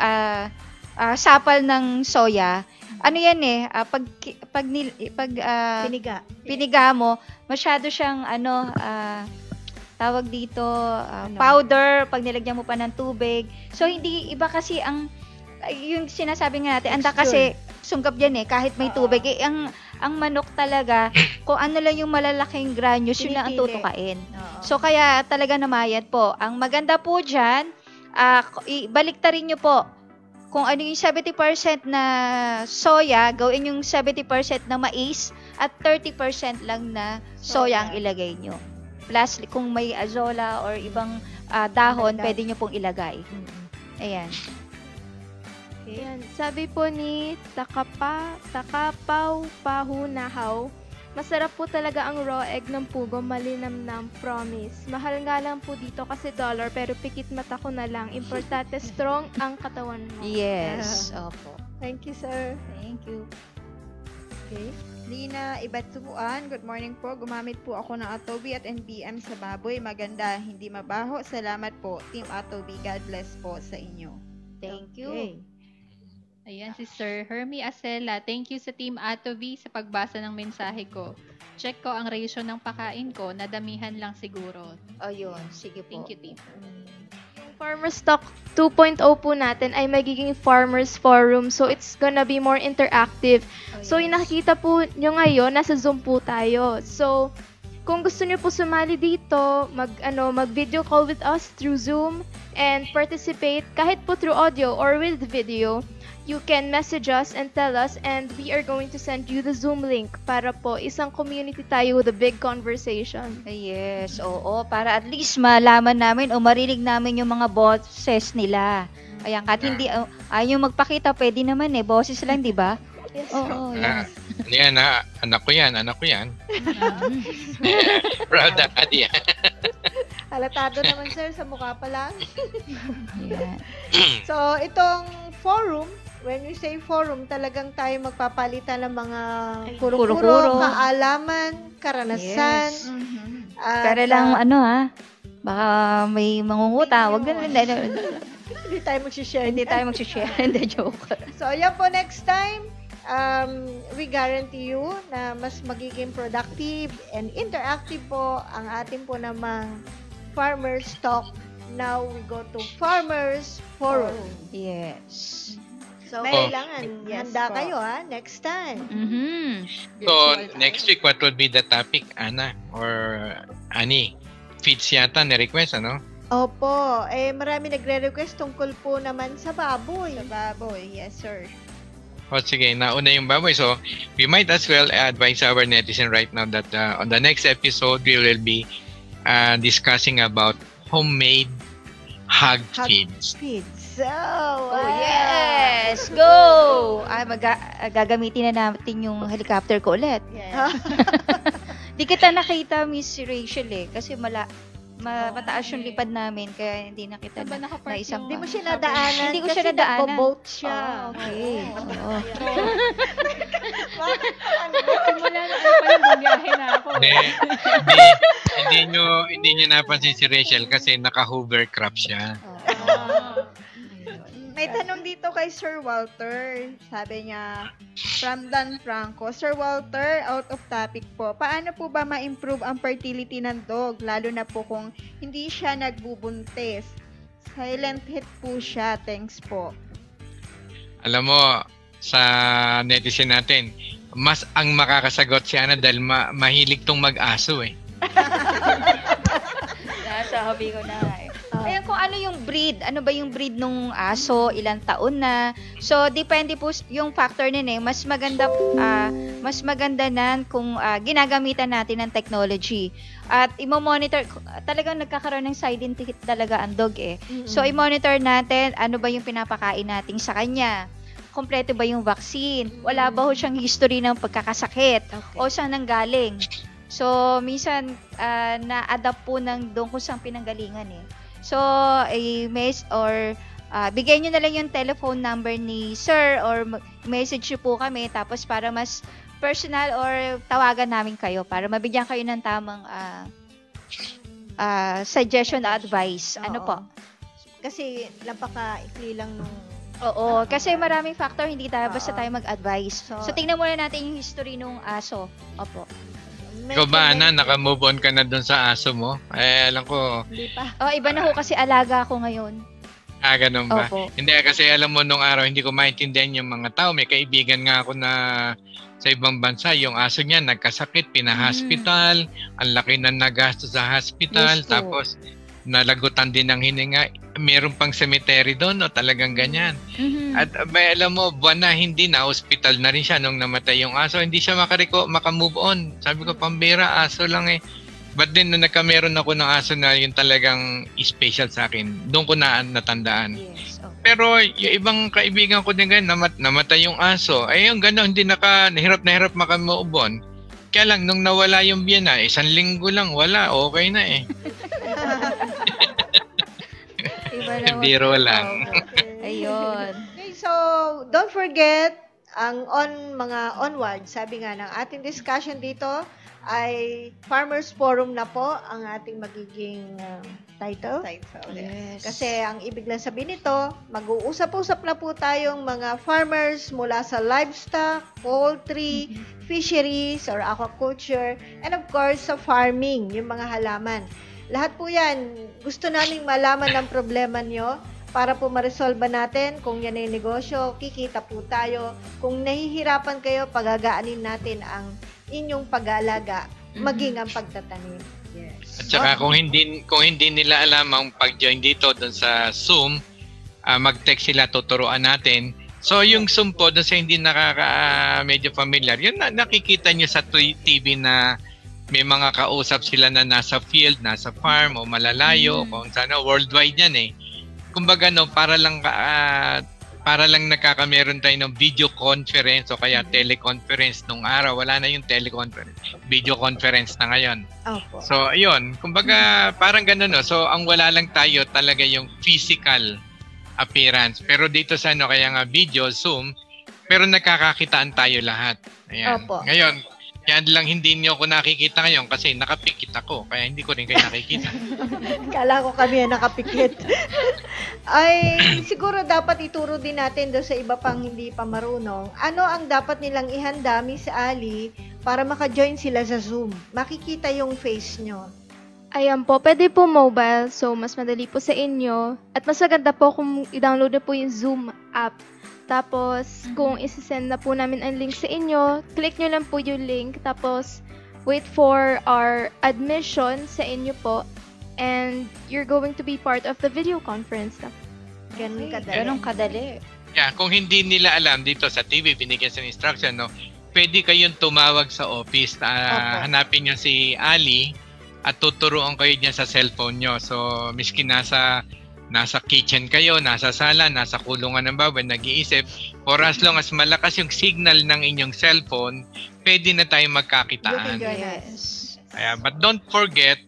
Speaker 3: sapal ng soya, ano yan
Speaker 1: Piniga.
Speaker 3: piniga mo, masyado siyang tawag dito powder pag nilagyan mo pa ng tubig. So hindi iba kasi yung sinasabi nga natin, anda kasi sunggab yan kahit may tubig. Ang manok talaga, kung ano lang yung malalaking granules, yun lang ang
Speaker 1: Pinipili.
Speaker 3: tutukain.
Speaker 1: Oo.
Speaker 3: So, kaya talaga namayat po. Ang maganda po dyan, baliktarin nyo po. Kung ano yung 70% na soya, gawin yung 70% na mais at 30% lang na soya ang ilagay nyo. Plus, kung may azola or ibang dahon, pwede nyo pong ilagay. Ayan.
Speaker 6: Yan. Sabi po ni Takapaw Pahunahaw, masarap po talaga ang raw egg ng pugo, malinamnam, promise. Mahal nga lang po dito kasi dollar, pero pikit mata ko na lang. Importante strong ang katawan mo.
Speaker 3: Yes. Opo.
Speaker 1: Thank you, sir.
Speaker 3: Thank you.
Speaker 1: Okay.
Speaker 5: Lina Ibatsuan, good morning po. Gumamit po ako ng Atobi at NBM sa baboy. Maganda, hindi mabaho. Salamat po. Team Atobi, God bless po sa inyo.
Speaker 3: Thank you.
Speaker 1: Okay.
Speaker 2: Ayan, si Sir Hermie Acela. Thank you sa Team Atovi sa pagbasa ng mensahe ko. Check ko ang ratio ng pakain ko. Nadamihan lang siguro.
Speaker 3: O yun. Sige po.
Speaker 2: Thank you, Team.
Speaker 6: Yung Farmers Talk 2.0 po natin ay magiging Farmers Forum. So, it's gonna be more interactive. So, yung nakikita po nyo ngayon, nasa Zoom po tayo. So, kung gusto nyo po sumali dito, mag-video call with us through Zoom and participate kahit po through audio or with video, you can message us and tell us and we are going to send you the Zoom link para po isang community tayo with a big conversation.
Speaker 3: Yes, oo. Para at least malaman namin o marinig namin yung mga boses nila. Ayan, kahit hindi ayaw magpakita, pwede naman boses lang, di ba?
Speaker 6: Yes.
Speaker 3: Oo, yes.
Speaker 4: Ano yan, anak ko yan. Proud daddy yan.
Speaker 1: Halatado naman, sir, sa mukha pa lang.
Speaker 3: Ayan.
Speaker 1: So, itong forum, when we say forum, talagang tayo magpapalitan ng mga
Speaker 3: Kuro-kuro.
Speaker 1: kuro-kuro, kaalaman, karanasan.
Speaker 3: Yes.
Speaker 1: At,
Speaker 3: Pero lang, baka may mangunguta. Wag na,
Speaker 1: hindi tayo mag-share.
Speaker 3: hindi tayo mag-share. Hindi, joke.
Speaker 1: So, yan po next time. we guarantee you na mas magiging productive and interactive po ang ating po namang Farmers Talk. Now we go to Farmers Forum.
Speaker 3: Yes.
Speaker 1: So,
Speaker 7: May-
Speaker 1: kailangan
Speaker 5: Yes
Speaker 1: handa
Speaker 5: po.
Speaker 1: kayo next time.
Speaker 4: So, next week, what will be the topic, Ana? Or Ani? Feeds yata na-request, ano?
Speaker 1: Opo, marami nagre-request tungkol po naman sa baboy.
Speaker 5: Sa baboy, yes sir.
Speaker 4: O sige, nauna yung baboy. So, we might as well advise our netizen right now that on the next episode, we will be discussing about homemade hog
Speaker 1: Hog
Speaker 4: feeds.
Speaker 1: Feeds. So,
Speaker 3: Oh, yes! Go! Gagamitin na natin yung helicopter ko ulit.
Speaker 5: Yes.
Speaker 3: Di kita nakita, Miss Rachel kasi mataas yung lipad namin kaya hindi nakita
Speaker 2: Saan ba
Speaker 3: na
Speaker 2: nakapark
Speaker 3: isang
Speaker 1: Hindi mo
Speaker 2: yung-
Speaker 1: siya nadaanan
Speaker 3: Hindi ko
Speaker 1: kasi
Speaker 3: siya nadaanan.
Speaker 1: nagbo-boat siya.
Speaker 3: Okay. Oo.
Speaker 2: Simula na ano pa yung bumiyahe na ako.
Speaker 4: Hindi nyo napansin si Rachel kasi naka-hovercraft siya.
Speaker 5: May tanong dito kay Sir Walter. Sabi niya, from Dan Franco, Sir Walter, out of topic po, paano po ba ma-improve ang fertility ng dog? Lalo na po kung hindi siya nagbubuntis. Silent hit po siya. Thanks po.
Speaker 4: Alam mo, sa netizen natin, mas ang makakasagot si Ana dahil mahilig tong mag-aso eh.
Speaker 3: Nasabi ko na Ayan kung ano yung breed. Ano ba yung breed nung aso, ilang taon na. So, depende po yung factor nun Mas maganda nan kung ginagamitan natin ng technology. At i-monitor, talagang nagkakaroon ng silent hit talaga ang dog So, i-monitor natin ano ba yung pinapakain natin sa kanya. Kompleto ba yung vaccine? Wala ba ho siyang history ng pagkakasakit? O saan nanggaling? So, minsan, na-adapt po ng doon kung saan pinanggalingan So, bigay nyo na lang yung telephone number ni sir or message nyo po kami tapos para mas personal or tawagan namin kayo para mabigyan kayo ng tamang suggestion or advice. Ano po?
Speaker 1: Kasi napaka-ikli lang nung
Speaker 3: Oo, kasi maraming factor, hindi tayo basta
Speaker 1: Oo.
Speaker 3: tayo mag-advise. So, tingnan muna natin yung history nung aso. Opo.
Speaker 4: Ikaw ba, Ana, naka-move on ka na dun sa aso mo? Alam ko,
Speaker 1: Hindi pa.
Speaker 3: Oh, iba na ho kasi alaga ako ngayon.
Speaker 4: ganun ba?
Speaker 3: Opo.
Speaker 4: Hindi, kasi alam mo, nung araw, hindi ko maintindihan yung mga tao. May kaibigan nga ako na sa ibang bansa, yung aso niya nagkasakit, pina-hospital, ang laki na nagastos sa hospital,
Speaker 1: Gusto.
Speaker 4: tapos nalagutan din ng hininga. Meron pang cemetery doon, o talagang ganyan. At may alam mo, buwan na hindi na, hospital na rin siya nung namatay yung aso. Hindi siya makamove on. Sabi ko, pambira, aso lang But then, nung nagkameron ako ng aso na yung talagang special sa akin, doon ko na natandaan.
Speaker 3: Yes. Okay.
Speaker 4: Pero yung ibang kaibigan ko din ganyan, namatay yung aso. Yung gano'n, hindi nahirap makamove on. Kaya lang, nung nawala yung biyana, 1 linggo lang, wala, okay na
Speaker 3: Iba na
Speaker 4: Biro lang.
Speaker 3: Ayun.
Speaker 1: Okay, so don't forget ang mga onward. Sabi nga ng ating discussion dito ay Farmers Forum na po ang ating magiging title.
Speaker 3: Yes.
Speaker 1: Kasi ang ibig lang sabihin nito, mag-uusap-usap na po tayong mga farmers mula sa livestock, poultry, fisheries, or aquaculture, and of course sa farming, yung mga halaman. Lahat po yan, gusto naming malaman ng problema nyo para po ma-resolve natin kung yan ay negosyo, kikita po tayo. Kung nahihirapan kayo, pagagaanin natin ang inyong pag-aalaga, maging ang pagtatanim. Yes.
Speaker 4: At saka kung hindi nila alam ang pag-join dito doon sa Zoom, mag-text sila, tuturuan natin. So yung Zoom po, doon sa hindi medyo familiar, yun nakikita nyo sa TV na may mga kausap sila na nasa field, nasa farm o malalayo, kung sana worldwide yan Kumbaga para lang nakakameron tayo ng video conference o kaya teleconference nung araw. Wala na yung teleconference. Video conference na ngayon.
Speaker 1: Opo.
Speaker 4: So, ayun. Kumbaga, parang ganun, So, ang wala lang tayo talaga yung physical appearance. Pero dito sa kaya nga video, Zoom, pero nakakakitaan tayo lahat. Ayan.
Speaker 1: Opo.
Speaker 4: Ngayon, Kaya lang hindi niyo ako nakikita ngayon kasi nakapikit ako. Kaya hindi ko rin kayo nakikita.
Speaker 1: Kala ko kami ang nakapikit. Ay, siguro dapat ituro din natin doon sa iba pang hindi pa marunong. Ano ang dapat nilang ihanda, Miss Ali, para maka-join sila sa Zoom? Makikita yung face nyo.
Speaker 6: Ayan po, pwede po mobile, so mas madali po sa inyo. At mas maganda po kung i-download na po yung Zoom app. Tapos, kung isi-send na po namin ang link sa inyo, click nyo lang po yung link. Tapos, wait for our admission sa inyo po. And you're going to be part of the video conference na.
Speaker 1: Ganun kadali.
Speaker 3: Ganun kadali.
Speaker 4: Yeah, kung hindi nila alam dito sa TV, binigyan sa instruction, no, pwede kayong tumawag sa office.
Speaker 1: Opo.
Speaker 4: Hanapin nyo si Ali at tuturuan kayo niya sa cellphone nyo. So, miski nasa kitchen kayo, nasa sala, nasa kulungan ng baboy, nag-iisip, for as long as malakas yung signal ng inyong cellphone, pwede na tayo
Speaker 1: You
Speaker 4: magkakitaan.
Speaker 1: can join us.
Speaker 3: Yes.
Speaker 4: But don't forget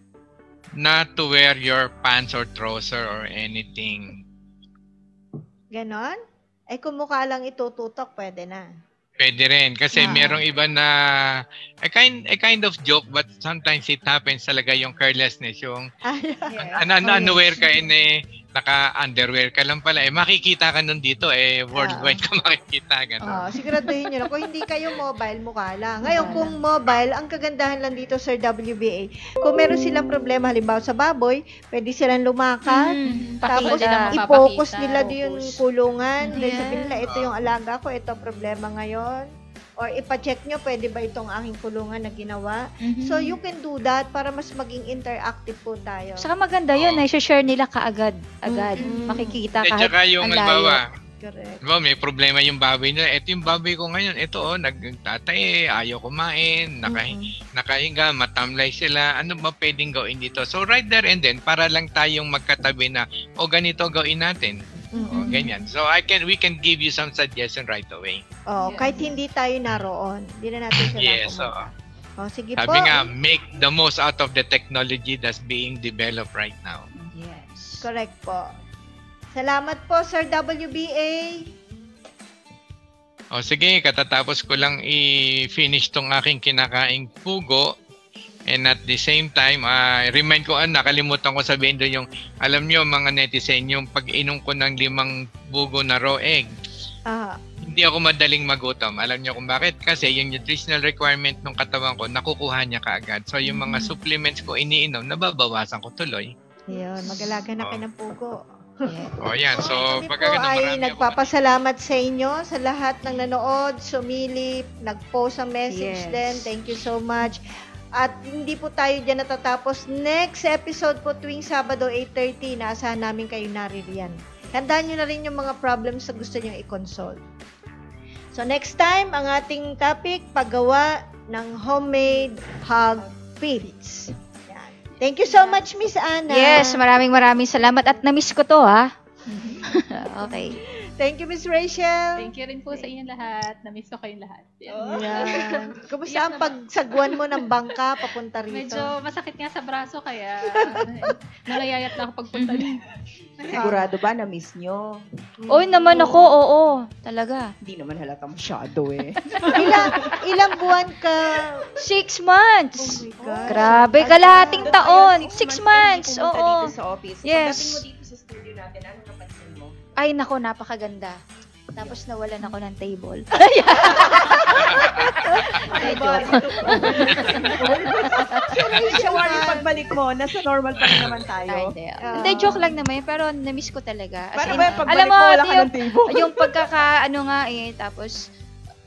Speaker 4: not to wear your pants or trouser or anything.
Speaker 1: Ganon? Eh, kung mukha lang itututok, pwede na.
Speaker 4: Pwede rin. Kasi merong iba na a kind of joke but sometimes it happens talaga yung carelessness. Yung unaware ka naka-underwear ka lang pala. Makikita ka nun dito. Worldwide ka makikita.
Speaker 1: Siguraduhin nyo na. Kung hindi kayo mobile, mukha lang. Ngayon, kung mobile, ang kagandahan lang dito sa WBA, kung meron silang problema, halimbawa sa baboy, pwede silang lumakad. Tapos,
Speaker 2: Pakita.
Speaker 1: i-focus
Speaker 2: Mapapakita.
Speaker 1: nila yung kulungan. Dahil
Speaker 6: Yes.
Speaker 1: sabihin nila, ito yung alaga ko, ito problema ngayon. Or ipa-check nyo, pwede ba itong aking kulungan na ginawa? So, you can do that para mas maging interactive po tayo.
Speaker 3: Saka maganda yun, share nila kaagad. Makikita
Speaker 4: At
Speaker 3: kahit
Speaker 4: saka yung
Speaker 3: ang layo.
Speaker 1: Correct.
Speaker 4: Diba, may problema yung baboy nila. Ito yung baboy ko ngayon. Ito, nagtatay, ayaw kumain, nakahinga, matamlay sila. Ano ba pwedeng gawin dito? So, right there and then, para lang tayong magkatabi na, ganito gawin natin. Ganyan. So, we can give you some suggestion right away.
Speaker 1: Kahit hindi tayo naroon. Hindi na natin sila
Speaker 4: Yes,
Speaker 1: sige
Speaker 4: sabi
Speaker 1: po.
Speaker 4: nga, make the most out of the technology that's being developed right now.
Speaker 5: Yes.
Speaker 1: Correct po. Salamat po, Sir WBA.
Speaker 4: Sige, katatapos ko lang i-finish tong aking kinakaing pugo. And at the same time, remind ko, nakalimutan ko sabihin doon yung, alam nyo mga netizen, yung pag-inom ko ng 5 bugo na raw egg, hindi ako madaling magutom. Alam nyo kung bakit? Kasi yung nutritional requirement ng katawan ko, nakukuha niya kaagad. So yung mga supplements ko iniinom, nababawasan ko tuloy.
Speaker 1: Ayun, mag-alaga na kayo ng pugo.
Speaker 4: Yan. So,
Speaker 1: Kami po
Speaker 4: pagkagano
Speaker 1: ay
Speaker 4: marami ako.
Speaker 1: nagpapasalamat sa inyo, sa lahat ng nanood, sumilip, nag-post ang message din. Thank you so much. At hindi po tayo dyan natatapos. Next episode po tuwing Sabado 8:30, naasahan namin kayo naririyan. Tandaan nyo na rin yung mga problems na gusto nyo i-consult. So next time, ang ating topic, paggawa ng homemade hog feeds. Yan. Thank you so much, Miss Ana.
Speaker 3: Yes, maraming salamat at na-miss ko to, ha? Okay.
Speaker 1: Thank you, Miss Rachel.
Speaker 2: Thank you rin po sa inyong lahat. Na-miss ko kayong lahat.
Speaker 1: Yan. Kumusta ang pagsagwan mo ng bangka papunta rito?
Speaker 2: Medyo masakit nga sa braso kaya nangayayat na ako pagpunta dito.
Speaker 7: Sigurado ba na-miss nyo?
Speaker 3: Oy, naman ako, oo. Talaga.
Speaker 7: Hindi naman halata masyado eh.
Speaker 1: Ilang buwan ka?
Speaker 3: 6 months.
Speaker 1: Oh my God.
Speaker 3: Grabe, kalahating taon. 6 months, oo.
Speaker 7: Dito sa office.
Speaker 3: Yes.
Speaker 7: Pagdating mo dito sa studio natin, ano napansin mo?
Speaker 3: Ay, nako, napakaganda. Tapos nawalan ako ng table.
Speaker 7: Siya yung pagbalik mo, nasa normal pa rin naman tayo.
Speaker 3: Hindi, joke lang naman, pero na-miss ko talaga. As
Speaker 7: Paano
Speaker 3: in,
Speaker 7: ba yung pagbalik
Speaker 3: alam
Speaker 7: mo, wala ka
Speaker 3: yung,
Speaker 7: ng table?
Speaker 3: yung nga tapos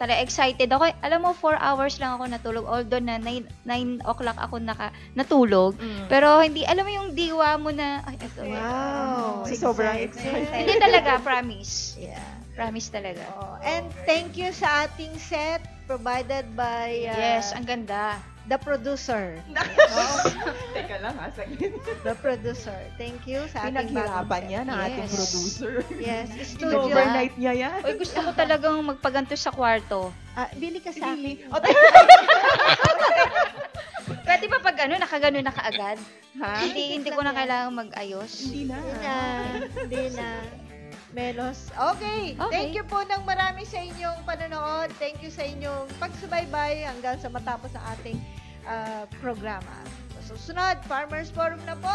Speaker 3: talaga excited ako. Alam mo, 4 hours lang ako natulog. Although na 9 o'clock ako natulog. Pero hindi, alam mo yung diwa mo na, ay, ito.
Speaker 1: Wow.
Speaker 7: Sobrang excited.
Speaker 3: Hindi talaga, promise.
Speaker 1: Yeah.
Speaker 3: Promise talaga.
Speaker 1: And thank you sa ating set provided by
Speaker 3: Yes, ang ganda.
Speaker 1: the producer.
Speaker 7: Teka lang ha, saglit.
Speaker 1: The producer. Thank you sa ating
Speaker 7: Pinaghirapan
Speaker 1: bagong
Speaker 7: niya
Speaker 1: set.
Speaker 7: ng ating
Speaker 3: Yes.
Speaker 7: producer.
Speaker 1: Yes, studio.
Speaker 7: In-overnight niya yan.
Speaker 3: Uy, gusto ko talagang magpaganto sa kwarto.
Speaker 1: Bili ka sa akin.
Speaker 3: Pwede ba pag nakagano na kaagad?
Speaker 7: Ha?
Speaker 3: Hindi ko na kailangan mag-ayos.
Speaker 7: Hindi na.
Speaker 1: Hindi na. Melos. Okay. Thank you po ng marami sa inyong panonood. Thank you sa inyong pagsubaybay hanggang sa matapos ang ating programa. So, susunod, Farmers Forum na po.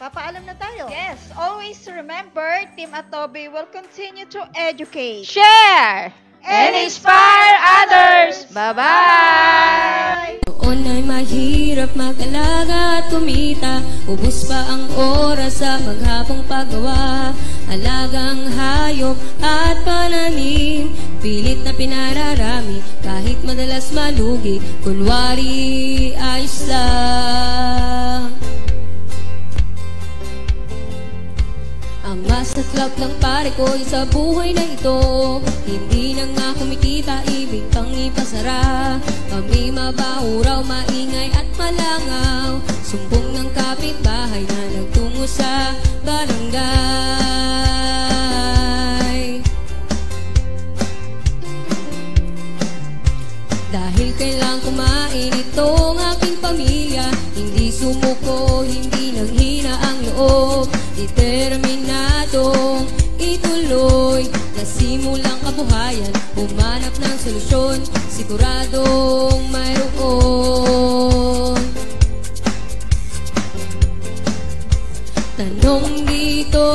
Speaker 1: Papaalam na tayo.
Speaker 5: Yes, always remember, Team Atobi will continue to educate,
Speaker 3: Share and inspire others. Bye-bye!
Speaker 8: Noon ay mahirap mag-alaga at kumita, ubos pa ang oras sa maghapong paggawa. Alagang hayop at pananim, pilit na pinararami kahit madalas malugi, kunwari ayos lang. Ang masaklap ng pare ko sa buhay na ito, hindi na nga kumikita, ibig pang ipasara. Kami mabaho raw, maingay at malangaw, sumbong ng kapitbahay na nagtungo sa barangay. Dahil kailang kumain itong aking pamilya, hindi sumuko, hindi naghina ang loob, determinadong ituloy, nasimulang kabuhayan, humanap ng solusyon, siguradong mayroon. Tanong dito,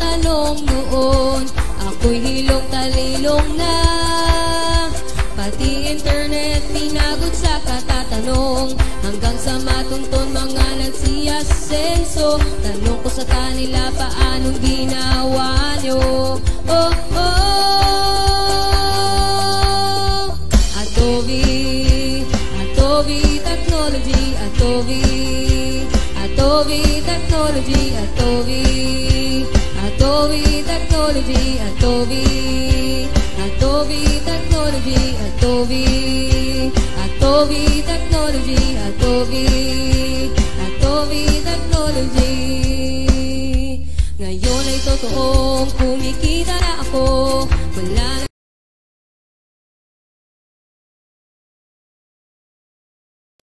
Speaker 8: tanong noon, ako'y hilong talilong na, pati internet pinagod sa katatanong, hanggang sa matuntun mga nagsiyasenso. Tanong ko sa kanila, paanong ginawa nyo? Oh, oh, Atobi, Atobi Technology, Atobi, Atobi Technology, Atobi, Atobi Technology, Atobi, Atobi Technology, Atobi, Atobi Technology, Atobi, Atobi Technology. Ngayon ay totoong kumikita na ako, wala na